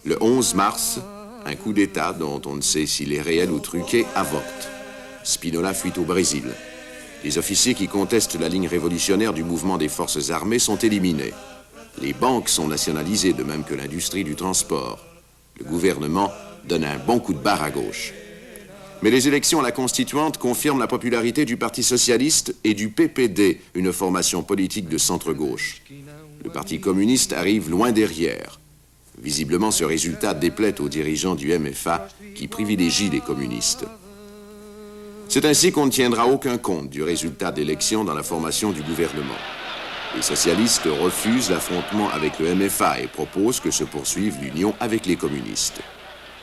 Le 11 mars, un coup d'État dont on ne sait s'il est réel ou truqué avorte. Spinola fuit au Brésil. Les officiers qui contestent la ligne révolutionnaire du mouvement des forces armées sont éliminés. Les banques sont nationalisées, de même que l'industrie du transport. Le gouvernement donne un bon coup de barre à gauche. Mais les élections à la Constituante confirment la popularité du Parti socialiste et du PPD, une formation politique de centre-gauche. Le Parti communiste arrive loin derrière. Visiblement, ce résultat déplaît aux dirigeants du MFA qui privilégient les communistes. C'est ainsi qu'on ne tiendra aucun compte du résultat d'élection dans la formation du gouvernement. Les socialistes refusent l'affrontement avec le MFA et proposent que se poursuive l'union avec les communistes.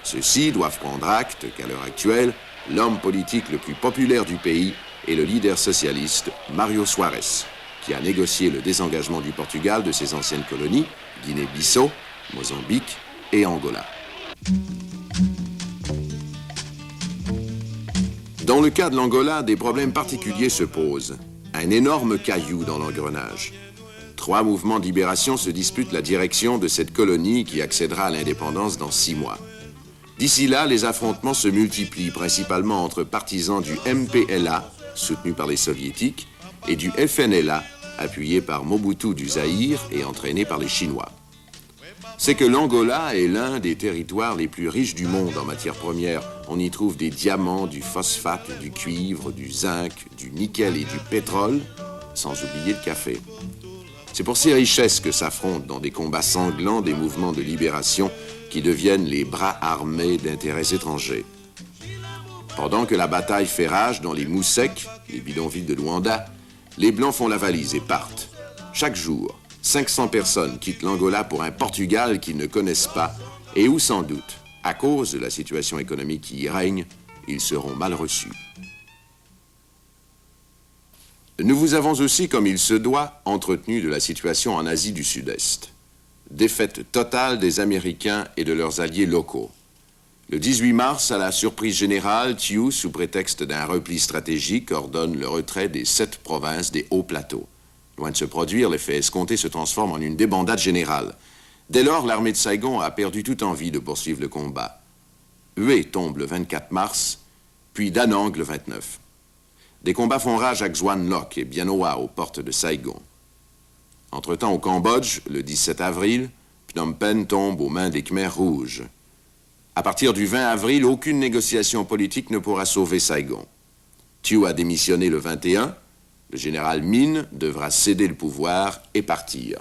Ceux-ci doivent prendre acte qu'à l'heure actuelle, l'homme politique le plus populaire du pays est le leader socialiste Mário Soares, qui a négocié le désengagement du Portugal de ses anciennes colonies, Guinée-Bissau, Mozambique et Angola. Dans le cas de l'Angola, des problèmes particuliers se posent. Un énorme caillou dans l'engrenage. 3 mouvements de libération se disputent la direction de cette colonie qui accédera à l'indépendance dans 6 mois. D'ici là, les affrontements se multiplient, principalement entre partisans du MPLA, soutenu par les soviétiques, et du FNLA, appuyé par Mobutu du Zaïre et entraîné par les Chinois. C'est que l'Angola est l'un des territoires les plus riches du monde en matières premières. On y trouve des diamants, du phosphate, du cuivre, du zinc, du nickel et du pétrole, sans oublier le café. C'est pour ces richesses que s'affrontent dans des combats sanglants des mouvements de libération qui deviennent les bras armés d'intérêts étrangers. Pendant que la bataille fait rage dans les Moussek, les bidonvilles de Luanda, les Blancs font la valise et partent. Chaque jour, 500 personnes quittent l'Angola pour un Portugal qu'ils ne connaissent pas et où, sans doute, à cause de la situation économique qui y règne, ils seront mal reçus. Nous vous avons aussi, comme il se doit, entretenu de la situation en Asie du Sud-Est. Défaite totale des Américains et de leurs alliés locaux. Le 18 mars, à la surprise générale, Thieu, sous prétexte d'un repli stratégique, ordonne le retrait des 7 provinces des Hauts Plateaux. Loin de se produire, l'effet escompté se transforme en une débandade générale. Dès lors, l'armée de Saigon a perdu toute envie de poursuivre le combat. Hue tombe le 24 mars, puis Da Nang le 29. Des combats font rage à Xuan Loc et Bien Hoa, aux portes de Saigon. Entre-temps, au Cambodge, le 17 avril, Phnom Penh tombe aux mains des Khmers rouges. À partir du 20 avril, aucune négociation politique ne pourra sauver Saigon. Thieu a démissionné le 21. Le général Min devra céder le pouvoir et partir.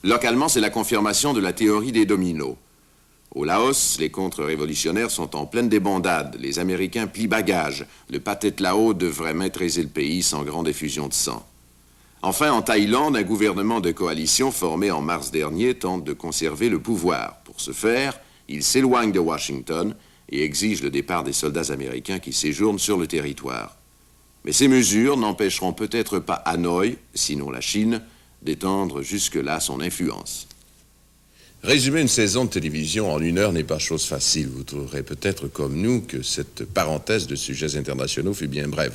Localement, c'est la confirmation de la théorie des dominos. Au Laos, les contre-révolutionnaires sont en pleine débandade. Les Américains plient bagages. Le Pathet Lao devrait maîtriser le pays sans grande effusion de sang. Enfin, en Thaïlande, un gouvernement de coalition formé en mars dernier tente de conserver le pouvoir. Pour ce faire, il s'éloigne de Washington et exige le départ des soldats américains qui séjournent sur le territoire. Mais ces mesures n'empêcheront peut-être pas Hanoï, sinon la Chine, d'étendre jusque-là son influence. Résumer une saison de télévision en 1 heure n'est pas chose facile. Vous trouverez peut-être comme nous que cette parenthèse de sujets internationaux fut bien brève.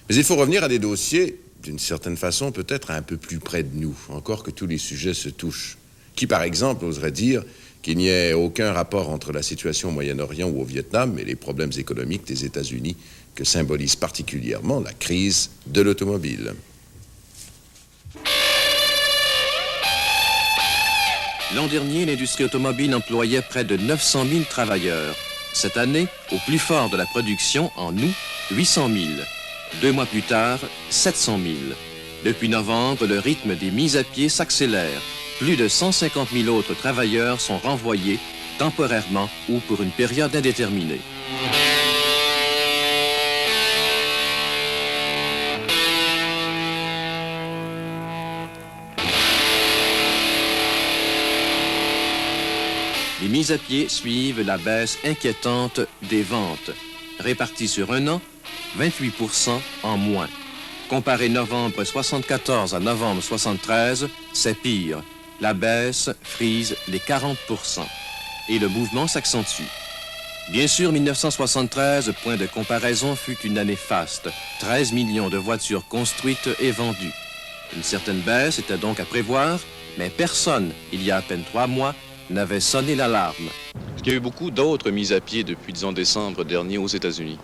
Mais il faut revenir à des dossiers, d'une certaine façon, peut-être un peu plus près de nous, encore que tous les sujets se touchent. Qui, par exemple, oserait dire qu'il n'y ait aucun rapport entre la situation au Moyen-Orient ou au Vietnam et les problèmes économiques des États-Unis que symbolise particulièrement la crise de l'automobile. L'an dernier, l'industrie automobile employait près de 900 000 travailleurs. Cette année, au plus fort de la production, en août, 800 000. 2 mois plus tard, 700 000. Depuis novembre, le rythme des mises à pied s'accélère. Plus de 150 000 autres travailleurs sont renvoyés, temporairement ou pour une période indéterminée. Les mises à pied suivent la baisse inquiétante des ventes. Réparties sur un an, 28% en moins. Comparé novembre 74 à novembre 73, c'est pire. La baisse frise les 40%. Et le mouvement s'accentue. Bien sûr, 1973, point de comparaison, fut une année faste. 13 millions de voitures construites et vendues. Une certaine baisse était donc à prévoir, mais personne, il y a à peine 3 mois, n'avait sonné l'alarme. Est-ce qu'il y a eu beaucoup d'autres mises à pied depuis, disons, décembre dernier aux États-Unis?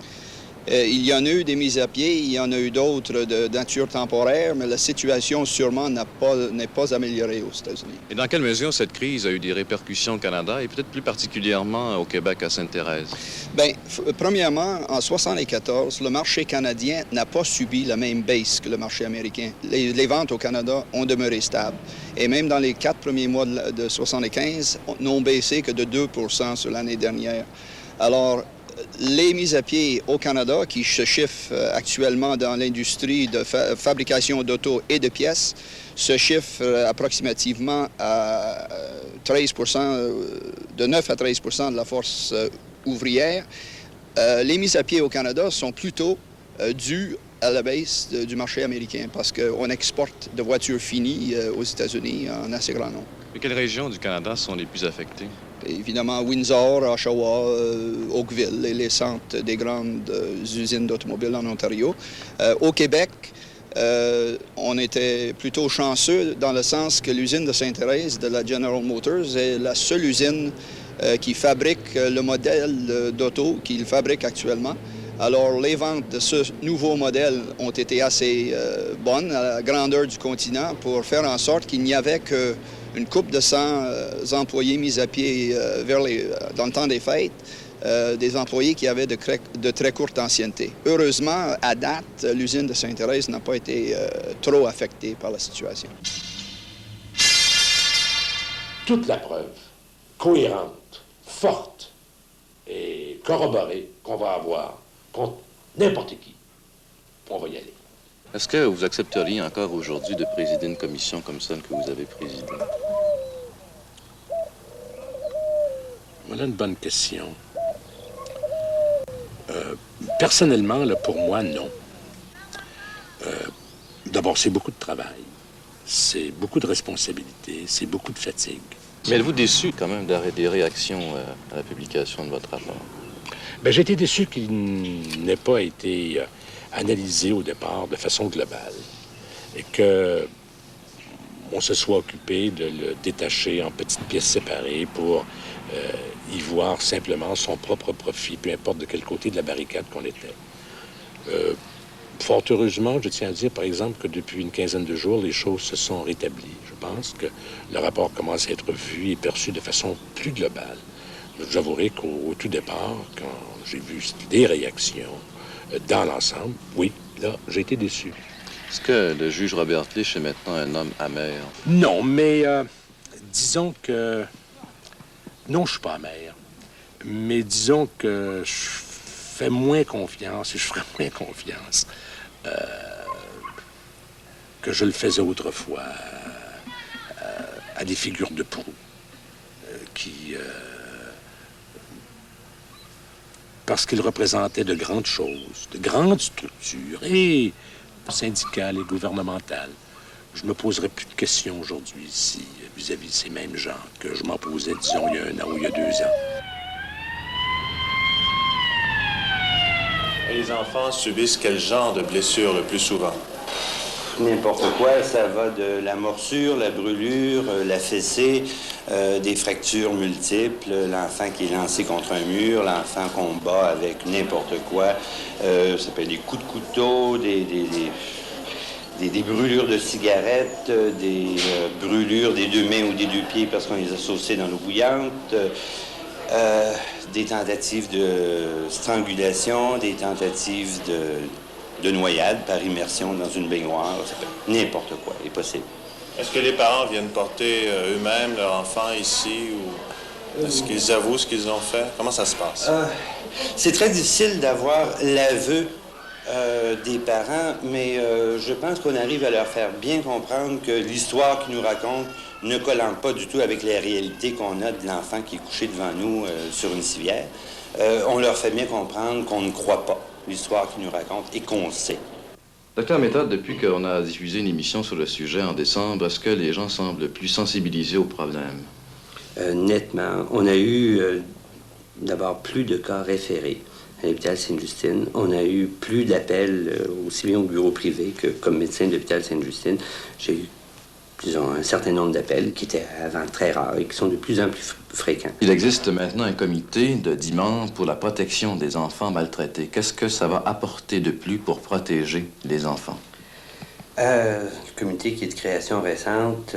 Il y en a eu des mises à pied, il y en a eu d'autres de nature temporaire, mais la situation sûrement n'est pas améliorée aux États-Unis. Et dans quelle mesure cette crise a eu des répercussions au Canada et peut-être plus particulièrement au Québec, à Sainte-Thérèse? Bien, premièrement, en 1974, le marché canadien n'a pas subi la même baisse que le marché américain. Les ventes au Canada ont demeuré stables. Et même dans les 4 premiers mois de 1975, n'ont baissé que de 2 % sur l'année dernière. Alors, les mises à pied au Canada, qui se chiffrent actuellement dans l'industrie de fabrication d'autos et de pièces, se chiffrent approximativement à 13 %, de 9 à 13 % de la force ouvrière. Les mises à pied au Canada sont plutôt dues à la baisse du marché américain parce qu'on exporte de voitures finies aux États-Unis en assez grand nombre. Et quelles régions du Canada sont les plus affectées? Évidemment, Windsor, Oshawa, Oakville et les centres des grandes usines d'automobiles en Ontario. Au Québec, on était plutôt chanceux dans le sens que l'usine de Sainte-Thérèse de la General Motors est la seule usine qui fabrique le modèle d'auto qu'il fabrique actuellement. Alors, les ventes de ce nouveau modèle ont été assez bonnes à la grandeur du continent pour faire en sorte qu'il n'y avait qu'une couple de 100 employés mis à pied dans le temps des fêtes, des employés qui avaient de très courte ancienneté. Heureusement, à date, l'usine de Sainte-Thérèse n'a pas été trop affectée par la situation. Toute la preuve cohérente, forte et corroborée qu'on va avoir contre n'importe qui, on va y aller. Est-ce que vous accepteriez encore aujourd'hui de présider une commission comme celle que vous avez présidée? Voilà une bonne question. Personnellement, là, pour moi, non. D'abord, c'est beaucoup de travail, c'est beaucoup de responsabilités, c'est beaucoup de fatigue. Mais êtes-vous déçu quand même des réactions à la publication de votre rapport? Bien, j'ai été déçu qu'il n'ait pas été analysé au départ de façon globale et qu'on se soit occupé de le détacher en petites pièces séparées pour y voir simplement son propre profit, peu importe de quel côté de la barricade qu'on était. Fort heureusement, je tiens à dire, par exemple, que depuis une quinzaine de jours, les choses se sont rétablies. Je pense que le rapport commence à être vu et perçu de façon plus globale. J'avouerai qu'au tout départ, quand j'ai vu des réactions dans l'ensemble, oui, là, j'ai été déçu. Est-ce que le juge Robert Lich est maintenant un homme amer? Non, mais disons que Non, je suis pas amer. Mais disons que je fais moins confiance et je ferai moins confiance que je le faisais autrefois à des figures de proue qui... parce qu'ils représentaient de grandes choses, de grandes structures, et syndicales et gouvernementales. Je me poserai plus de questions aujourd'hui ici vis-à-vis de ces mêmes gens que je m'en posais, disons, il y a 1 an ou il y a 2 ans. Les enfants subissent quel genre de blessures le plus souvent? N'importe quoi, ça va de la morsure, la brûlure, la fessée, des fractures multiples, l'enfant qui est lancé contre un mur, l'enfant qu'on bat avec n'importe quoi. Ça peut être des coups de couteau, des brûlures de cigarettes, des brûlures des 2 mains ou des 2 pieds parce qu'on les a saucés dans l'eau bouillante, des tentatives de strangulation, des tentatives de noyade par immersion dans une baignoire. Ça peut être n'importe quoi est possible. Est-ce que les parents viennent porter eux-mêmes leur enfant ici ou est-ce qu'ils avouent ce qu'ils ont fait? Comment ça se passe? C'est très difficile d'avoir l'aveu des parents, mais je pense qu'on arrive à leur faire bien comprendre que l'histoire qu'ils nous racontent ne collant pas du tout avec la réalité qu'on a de l'enfant qui est couché devant nous sur une civière. On leur fait bien comprendre qu'on ne croit pas l'histoire qu'ils nous racontent et qu'on sait. Docteur Méthode, depuis qu'on a diffusé une émission sur le sujet en décembre, est-ce que les gens semblent plus sensibilisés au problème? Nettement. On a eu d'abord plus de cas référés à l'hôpital Sainte-Justine. On a eu plus d'appels aussi bien au bureau privé que comme médecin de l'hôpital Sainte-Justine. J'ai eu, disons, un certain nombre d'appels qui étaient avant très rares et qui sont de plus en plus fréquents. Il existe maintenant un comité de 10 membres pour la protection des enfants maltraités. Qu'est-ce que ça va apporter de plus pour protéger les enfants? Le comité qui est de création récente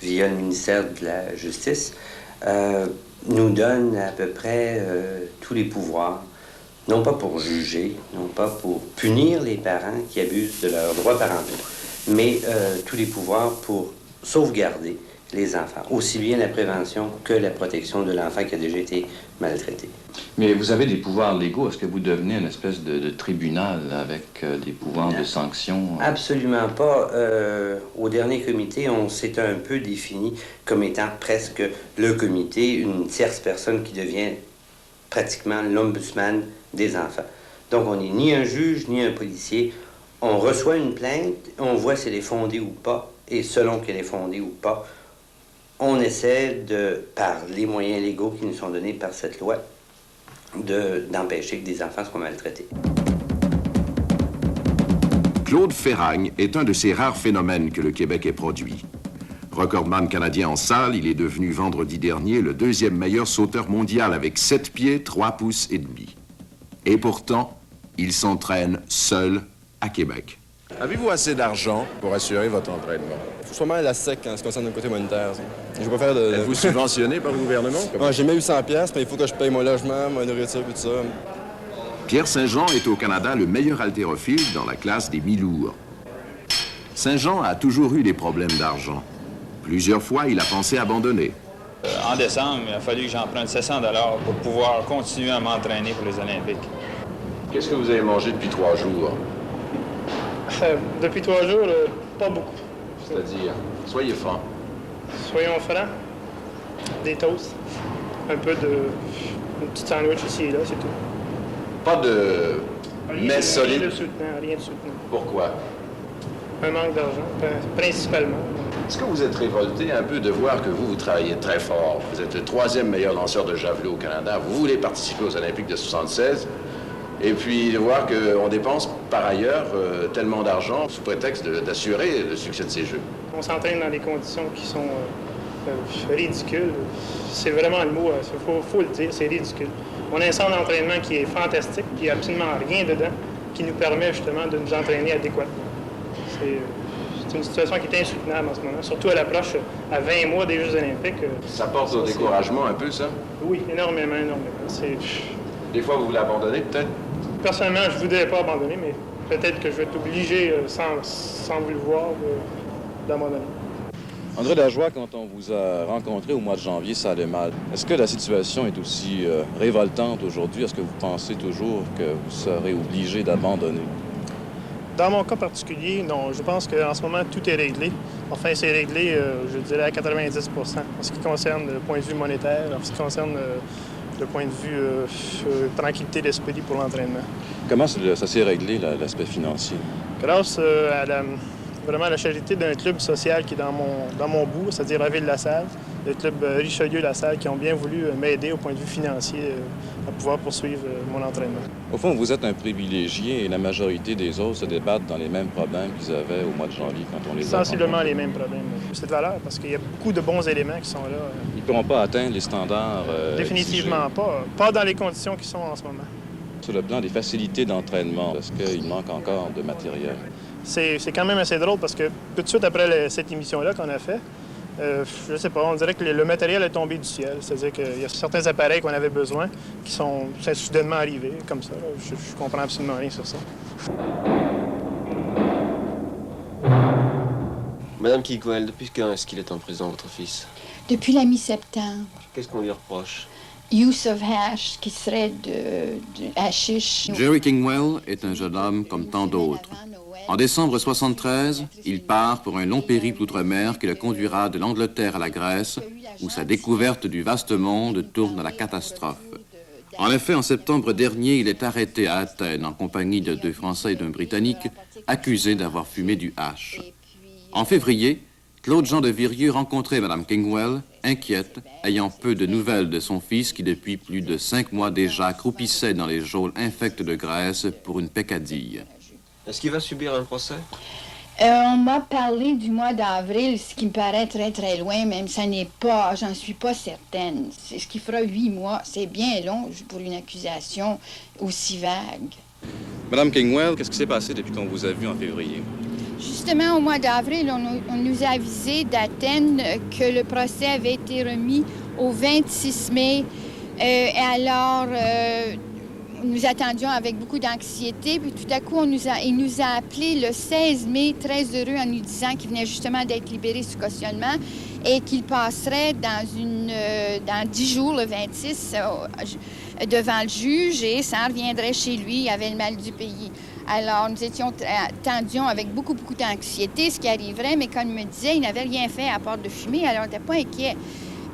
via le ministère de la Justice nous donne à peu près tous les pouvoirs, non pas pour juger, non pas pour punir les parents qui abusent de leurs droits parentaux, mais tous les pouvoirs pour sauvegarder les enfants, aussi bien la prévention que la protection de l'enfant qui a déjà été maltraité. Mais vous avez des pouvoirs légaux. Est-ce que vous devenez une espèce de tribunal avec des pouvoirs de sanction? Absolument pas. Au dernier comité, on s'est un peu défini comme étant presque le comité, une tierce personne qui devient pratiquement l'ombudsman des enfants. Donc, on n'est ni un juge, ni un policier. On reçoit une plainte, on voit si elle est fondée ou pas, et selon qu'elle est fondée ou pas, on essaie de, par les moyens légaux qui nous sont donnés par cette loi, d'empêcher que des enfants soient maltraités. Claude Ferragne est un de ces rares phénomènes que le Québec ait produit. Recordman canadien en salle, il est devenu vendredi dernier le 2e meilleur sauteur mondial avec 7 pieds, 3 pouces et demi. Et pourtant, il s'entraîne seul à Québec. Avez-vous assez d'argent pour assurer votre entraînement? Il faut sûrement aller à sec en ce qui concerne le côté monétaire. Je vais pas faire de... Êtes-vous subventionné par le gouvernement? Ouais, j'ai 1800$, mais il faut que je paye mon logement, ma nourriture, tout ça. Pierre Saint-Jean est au Canada le meilleur haltérophile dans la classe des mi-lourds. Saint-Jean a toujours eu des problèmes d'argent. Plusieurs fois, il a pensé abandonner. En décembre, il a fallu que j'emprunte 700$ pour pouvoir continuer à m'entraîner pour les Olympiques. Qu'est-ce que vous avez mangé depuis 3 jours? Depuis 3 jours, pas beaucoup. C'est-à-dire, soyez franc. Soyons francs. Des toasts. Un peu de... un petit sandwich ici et là, c'est tout. Pas de messe solide? Rien de soutenant. Pourquoi? Un manque d'argent, principalement. Est-ce que vous êtes révolté un peu de voir que vous travaillez très fort? Vous êtes le 3e meilleur lanceur de javelot au Canada. Vous voulez participer aux Olympiques de 76. Et puis de voir qu'on dépense par ailleurs tellement d'argent sous prétexte d'assurer le succès de ces Jeux. On s'entraîne dans des conditions qui sont ridicules. C'est vraiment le mot, faut le dire, c'est ridicule. On a un centre d'entraînement qui est fantastique, qui n'a absolument rien dedans, qui nous permet justement de nous entraîner adéquatement. C'est une situation qui est insoutenable en ce moment, surtout à l'approche à 20 mois des Jeux olympiques. Ça porte au découragement un peu, ça? Oui, énormément. Des fois, vous voulez abandonner, peut-être? Personnellement, je ne voudrais pas abandonner, mais peut-être que je vais être obligé, sans vous le voir, d'abandonner. André Lajoie, quand on vous a rencontré au mois de janvier, ça allait mal. Est-ce que la situation est aussi révoltante aujourd'hui? Est-ce que vous pensez toujours que vous serez obligé d'abandonner? Dans mon cas particulier, non. Je pense qu'en ce moment, tout est réglé. Enfin, c'est réglé, je dirais, à 90 % en ce qui concerne le point de vue monétaire, en ce qui concerne le point de vue tranquillité d'esprit pour l'entraînement. Comment ça s'est réglé, l'aspect financier? Grâce à vraiment la charité d'un club social qui est dans mon bout, c'est-à-dire la Ville-la-Salle, le club Richelieu-la-Salle, qui ont bien voulu m'aider au point de vue financier à pouvoir poursuivre mon entraînement. Au fond, vous êtes un privilégié et la majorité des autres se débattent dans les mêmes problèmes qu'ils avaient au mois de janvier quand on les a Sensiblement les mêmes problèmes. C'est de valeur parce qu'il y a beaucoup de bons éléments qui sont là. Ils ne pourront pas atteindre les standards Définitivement pas. Pas dans les conditions qui sont en ce moment. Sur le plan des facilités d'entraînement, est-ce qu'il manque encore de matériel? C'est quand même assez drôle parce que tout de suite après cette émission-là qu'on a fait, je sais pas, on dirait que le matériel est tombé du ciel. C'est-à-dire qu'il y a certains appareils qu'on avait besoin qui sont soudainement arrivés, comme ça. Je comprends absolument rien sur ça. Madame Kingwell, depuis quand est-ce qu'il est en prison, votre fils? Depuis la mi-septembre. Qu'est-ce qu'on lui reproche? Use of hash, qui serait de hashish. Jerry Kingwell est un jeune homme comme tant d'autres. En décembre 1973, il part pour un long périple outre-mer qui le conduira de l'Angleterre à la Grèce, où sa découverte du vaste monde tourne à la catastrophe. En effet, en septembre dernier, il est arrêté à Athènes en compagnie de 2 Français et d'un Britannique, accusés d'avoir fumé du hash. En février, Claude-Jean de Virieu rencontrait Mme Kingwell, inquiète, ayant peu de nouvelles de son fils qui, depuis plus de 5 mois déjà, croupissait dans les geôles infectes de Grèce pour une peccadille. Est-ce qu'il va subir un procès? On m'a parlé du mois d'avril, ce qui me paraît très, très loin, même ça n'est pas, j'en suis pas certaine. C'est ce qui fera 8 mois. C'est bien long pour une accusation aussi vague. Madame Kingwell, qu'est-ce qui s'est passé depuis qu'on vous a vu en février? Justement, au mois d'avril, on nous a avisé d'Athènes que le procès avait été remis au 26 mai. Alors, nous attendions avec beaucoup d'anxiété, puis tout à coup, il nous a appelés le 16 mai, très heureux, en nous disant qu'il venait justement d'être libéré sous cautionnement et qu'il passerait dans 10 jours, le 26, devant le juge et ça reviendrait chez lui, il avait le mal du pays. Alors, nous attendions avec beaucoup d'anxiété ce qui arriverait, mais comme il me disait, il n'avait rien fait à part de fumer, alors on n'était pas inquiets.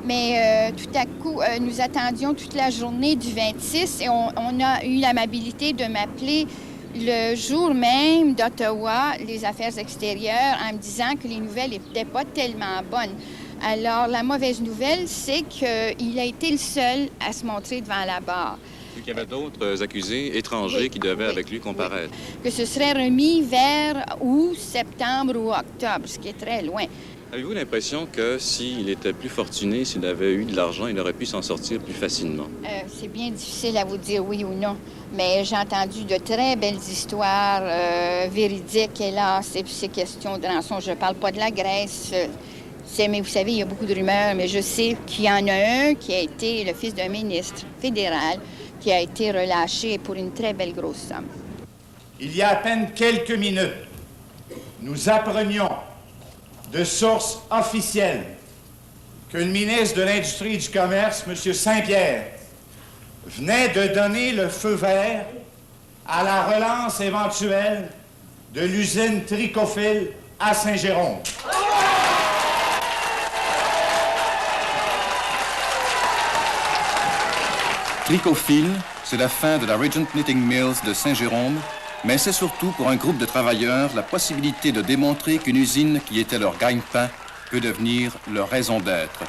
Mais tout à coup, nous attendions toute la journée du 26 et on a eu l'amabilité de m'appeler le jour même d'Ottawa, les affaires extérieures, en me disant que les nouvelles n'étaient pas tellement bonnes. Alors, la mauvaise nouvelle, c'est qu'il a été le seul à se montrer devant la barre. Vu qu'il y avait d'autres accusés étrangers qui devaient avec lui comparaître. Que ce serait remis vers août, septembre ou octobre, ce qui est très loin. Avez-vous l'impression que s'il était plus fortuné, s'il avait eu de l'argent, il aurait pu s'en sortir plus facilement? C'est bien difficile à vous dire oui ou non, mais j'ai entendu de très belles histoires véridiques, hélas, et puis ces questions de rançon. Je ne parle pas de la Grèce, mais vous savez, il y a beaucoup de rumeurs, mais je sais qu'il y en a un qui a été le fils d'un ministre fédéral qui a été relâché pour une très belle grosse somme. Il y a à peine quelques minutes, nous apprenions de sources officielles que le ministre de l'Industrie et du Commerce, M. Saint-Pierre, venait de donner le feu vert à la relance éventuelle de l'usine Tricophile à Saint-Jérôme. Tricophile, c'est la fin de la Regent Knitting Mills de Saint-Jérôme, mais c'est surtout pour un groupe de travailleurs la possibilité de démontrer qu'une usine qui était leur gagne-pain peut devenir leur raison d'être.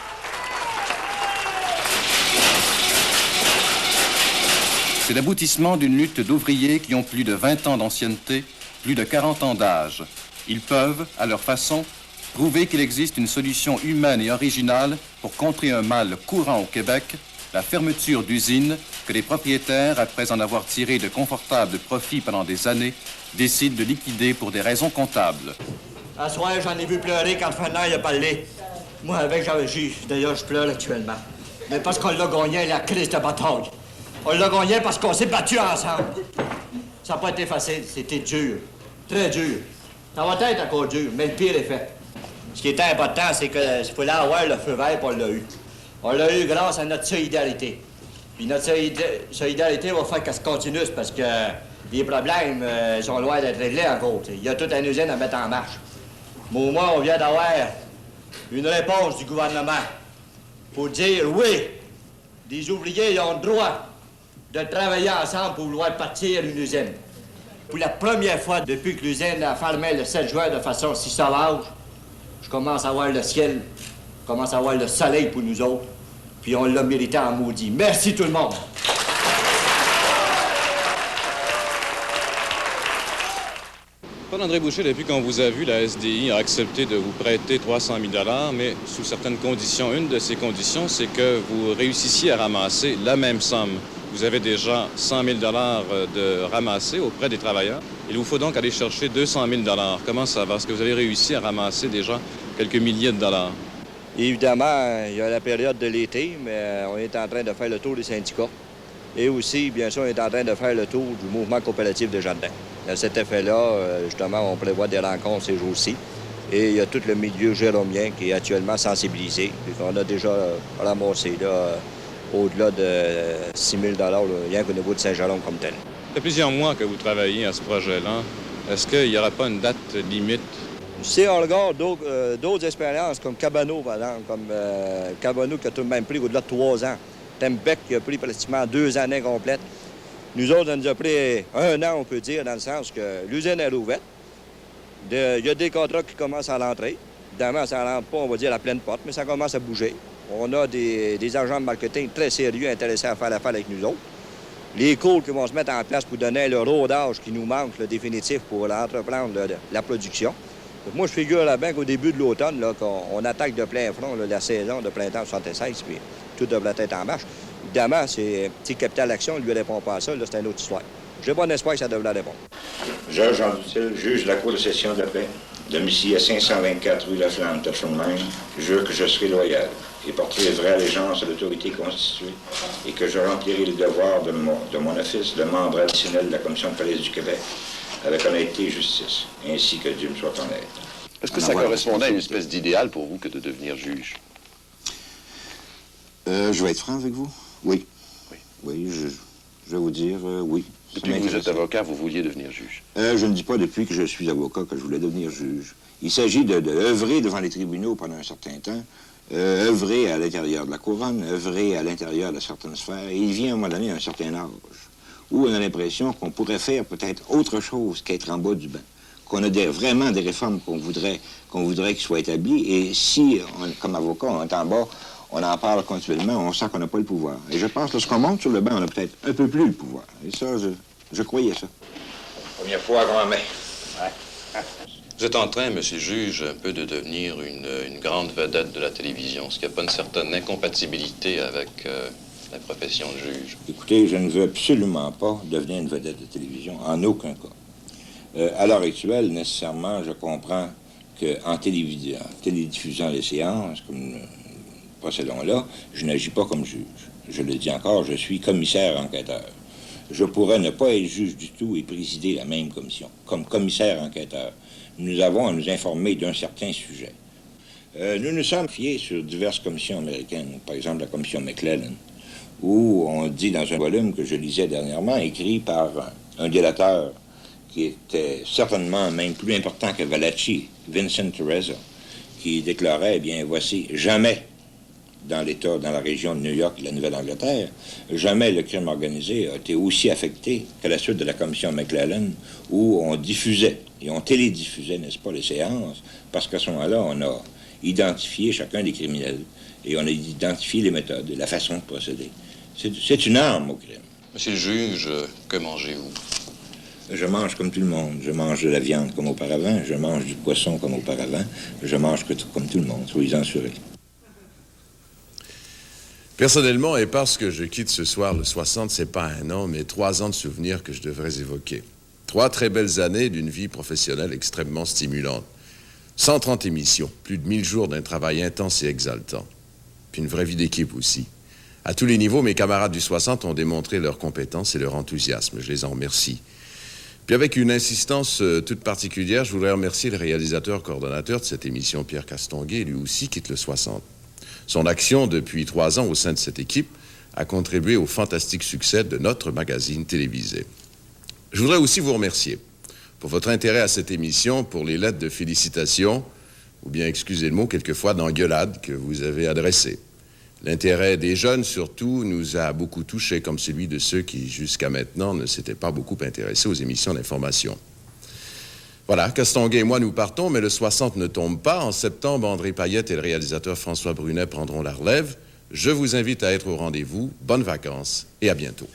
C'est l'aboutissement d'une lutte d'ouvriers qui ont plus de 20 ans d'ancienneté, plus de 40 ans d'âge. Ils peuvent, à leur façon, prouver qu'il existe une solution humaine et originale pour contrer un mal courant au Québec, la fermeture d'usines que les propriétaires, après en avoir tiré de confortables profits pendant des années, décident de liquider pour des raisons comptables. À soir, j'en ai vu pleurer quand Fernand a parlé. Moi, avec, d'ailleurs, je pleure actuellement. Mais parce qu'on l'a gagné, la crise de bataille. On l'a gagné parce qu'on s'est battus ensemble. Ça n'a pas été facile, c'était dur. Très dur. Ça va être encore dur, mais le pire est fait. Ce qui était important, c'est qu'il fallait avoir le feu vert, puis on l'a eu. On l'a eu grâce à notre solidarité. Puis notre solidarité va faire qu'elle se continue, parce que les problèmes sont loin d'être réglés encore. Il y a toute une usine à mettre en marche. Mais au moins, on vient d'avoir une réponse du gouvernement pour dire oui, les ouvriers ils ont le droit de travailler ensemble pour vouloir partir une usine. Pour la première fois depuis que l'usine a fermé le 7 juin de façon si sauvage, je commence à voir le ciel, je commence à voir le soleil pour nous autres, puis on l'a mérité en maudit. Merci tout le monde. Paul-André Boucher, depuis qu'on vous a vu, la SDI a accepté de vous prêter 300 000 $, mais sous certaines conditions. Une de ces conditions, c'est que vous réussissiez à ramasser la même somme. Vous avez déjà 100 000 $ de ramasser auprès des travailleurs. Il vous faut donc aller chercher 200 000 $. Comment ça va? Est-ce que vous avez réussi à ramasser déjà quelques milliers de dollars? Évidemment, il y a la période de l'été, mais on est en train de faire le tour des syndicats. Et aussi, bien sûr, on est en train de faire le tour du mouvement coopératif de jardins. À cet effet-là, justement, on prévoit des rencontres ces jours-ci. Et il y a tout le milieu jérômien qui est actuellement sensibilisé. On a déjà ramassé là, au-delà de 6 000 $, rien qu'au niveau de Saint-Jérôme comme tel. Ça fait plusieurs mois que vous travaillez à ce projet-là. Est-ce qu'il n'y aura pas une date limite? Si on regarde d'autres expériences, comme Cabano, par exemple, comme Cabano qui a tout de même pris au-delà de 3 ans. Tembec qui a pris pratiquement 2 années complètes. Nous autres, ça nous a pris 1 an, on peut dire, dans le sens que l'usine est rouverte. Il y a des contrats qui commencent à l'entrée. Évidemment, ça ne rentre pas, on va dire, à la pleine porte, mais ça commence à bouger. On a des agents de marketing très sérieux intéressés à faire l'affaire avec nous autres. Les cours qui vont se mettre en place pour donner le rodage qui nous manque, le définitif, pour entreprendre la production. Donc, moi, je figure là bien qu'au début de l'automne, qu'on attaque de plein front la saison de printemps 76, puis tout devrait être en marche. Évidemment, c'est petit capital action, il lui répond pas à ça, là, c'est une autre histoire. J'ai bon espoir que ça devrait répondre. Georges Andoutil, juge de la Cour de session de paix, domicile à 524 rue Laflamme, Tachon-Maine, jure que je serai loyal et porterai vraie allégeance à l'autorité constituée et que je remplirai les devoirs de mon office de membre additionnel de la Commission de police du Québec avec honnêteté et justice, ainsi que Dieu me soit en aide. Est-ce que ça correspondait à une espèce d'idéal pour vous que de devenir juge? Je vais être franc avec vous. Oui. Oui, je vais vous dire oui. Depuis que vous êtes avocat, vous vouliez devenir juge? Je ne dis pas depuis que je suis avocat que je voulais devenir juge. Il s'agit d'œuvrer devant les tribunaux pendant un certain temps, œuvrer à l'intérieur de la couronne, œuvrer à l'intérieur de certaines sphères. Et il vient à un moment donné un certain âge où on a l'impression qu'on pourrait faire peut-être autre chose qu'être en bas du banc. Qu'on a vraiment des réformes qu'on voudrait qu'ils soient établies. Et si, comme avocat, on est en bas, on en parle continuellement, on sent qu'on n'a pas le pouvoir. Et je pense que lorsqu'on monte sur le banc, on a peut-être un peu plus le pouvoir. Et ça, je croyais ça. Première fois, grand-mère. Vous êtes en train, monsieur le juge, un peu de devenir une grande vedette de la télévision. Est-ce qu'il n'y a pas une certaine incompatibilité avec la profession de juge? Écoutez, je ne veux absolument pas devenir une vedette de télévision, en aucun cas. À l'heure actuelle, nécessairement, je comprends qu'en télédiffusant les séances, comme procédons-là, je n'agis pas comme juge. Je le dis encore, je suis commissaire enquêteur. Je pourrais ne pas être juge du tout et présider la même commission. Comme commissaire enquêteur, nous avons à nous informer d'un certain sujet. Nous nous sommes fiés sur diverses commissions américaines, par exemple la commission McClellan, où on dit dans un volume que je lisais dernièrement, écrit par un délateur qui était certainement même plus important que Valachi, Vincent Teresa, qui déclarait, eh bien, voici, jamais dans l'État, dans la région de New York et la Nouvelle-Angleterre, jamais le crime organisé a été aussi affecté qu'à la suite de la commission McClellan, où on diffusait, et on télédiffusait, n'est-ce pas, les séances, parce qu'à ce moment-là, on a identifié chacun des criminels, et on a identifié les méthodes, la façon de procéder. C'est une arme au crime. Monsieur le juge, que mangez-vous? Je mange comme tout le monde. Je mange de la viande comme auparavant, je mange du poisson comme auparavant, je mange comme tout le monde, soyez-en assurés. Personnellement, et parce que je quitte ce soir le 60, c'est pas 1 an, mais 3 ans de souvenirs que je devrais évoquer. 3 très belles années d'une vie professionnelle extrêmement stimulante. 130 émissions, plus de 1000 jours d'un travail intense et exaltant. Puis une vraie vie d'équipe aussi. À tous les niveaux, mes camarades du 60 ont démontré leur compétence et leur enthousiasme. Je les en remercie. Puis avec une insistance toute particulière, je voudrais remercier le réalisateur coordonnateur de cette émission, Pierre Castonguay, lui aussi quitte le 60. Son action depuis 3 ans au sein de cette équipe a contribué au fantastique succès de notre magazine télévisé. Je voudrais aussi vous remercier pour votre intérêt à cette émission, pour les lettres de félicitations, ou bien, excusez le mot, quelquefois d'engueulades que vous avez adressées. L'intérêt des jeunes, surtout, nous a beaucoup touchés, comme celui de ceux qui, jusqu'à maintenant, ne s'étaient pas beaucoup intéressés aux émissions d'information. Voilà, Castonguay et moi, nous partons, mais le 60 ne tombe pas. En septembre, André Payette et le réalisateur François Brunet prendront la relève. Je vous invite à être au rendez-vous. Bonnes vacances et à bientôt.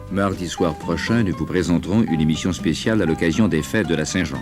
Mardi soir prochain, nous vous présenterons une émission spéciale à l'occasion des fêtes de la Saint-Jean.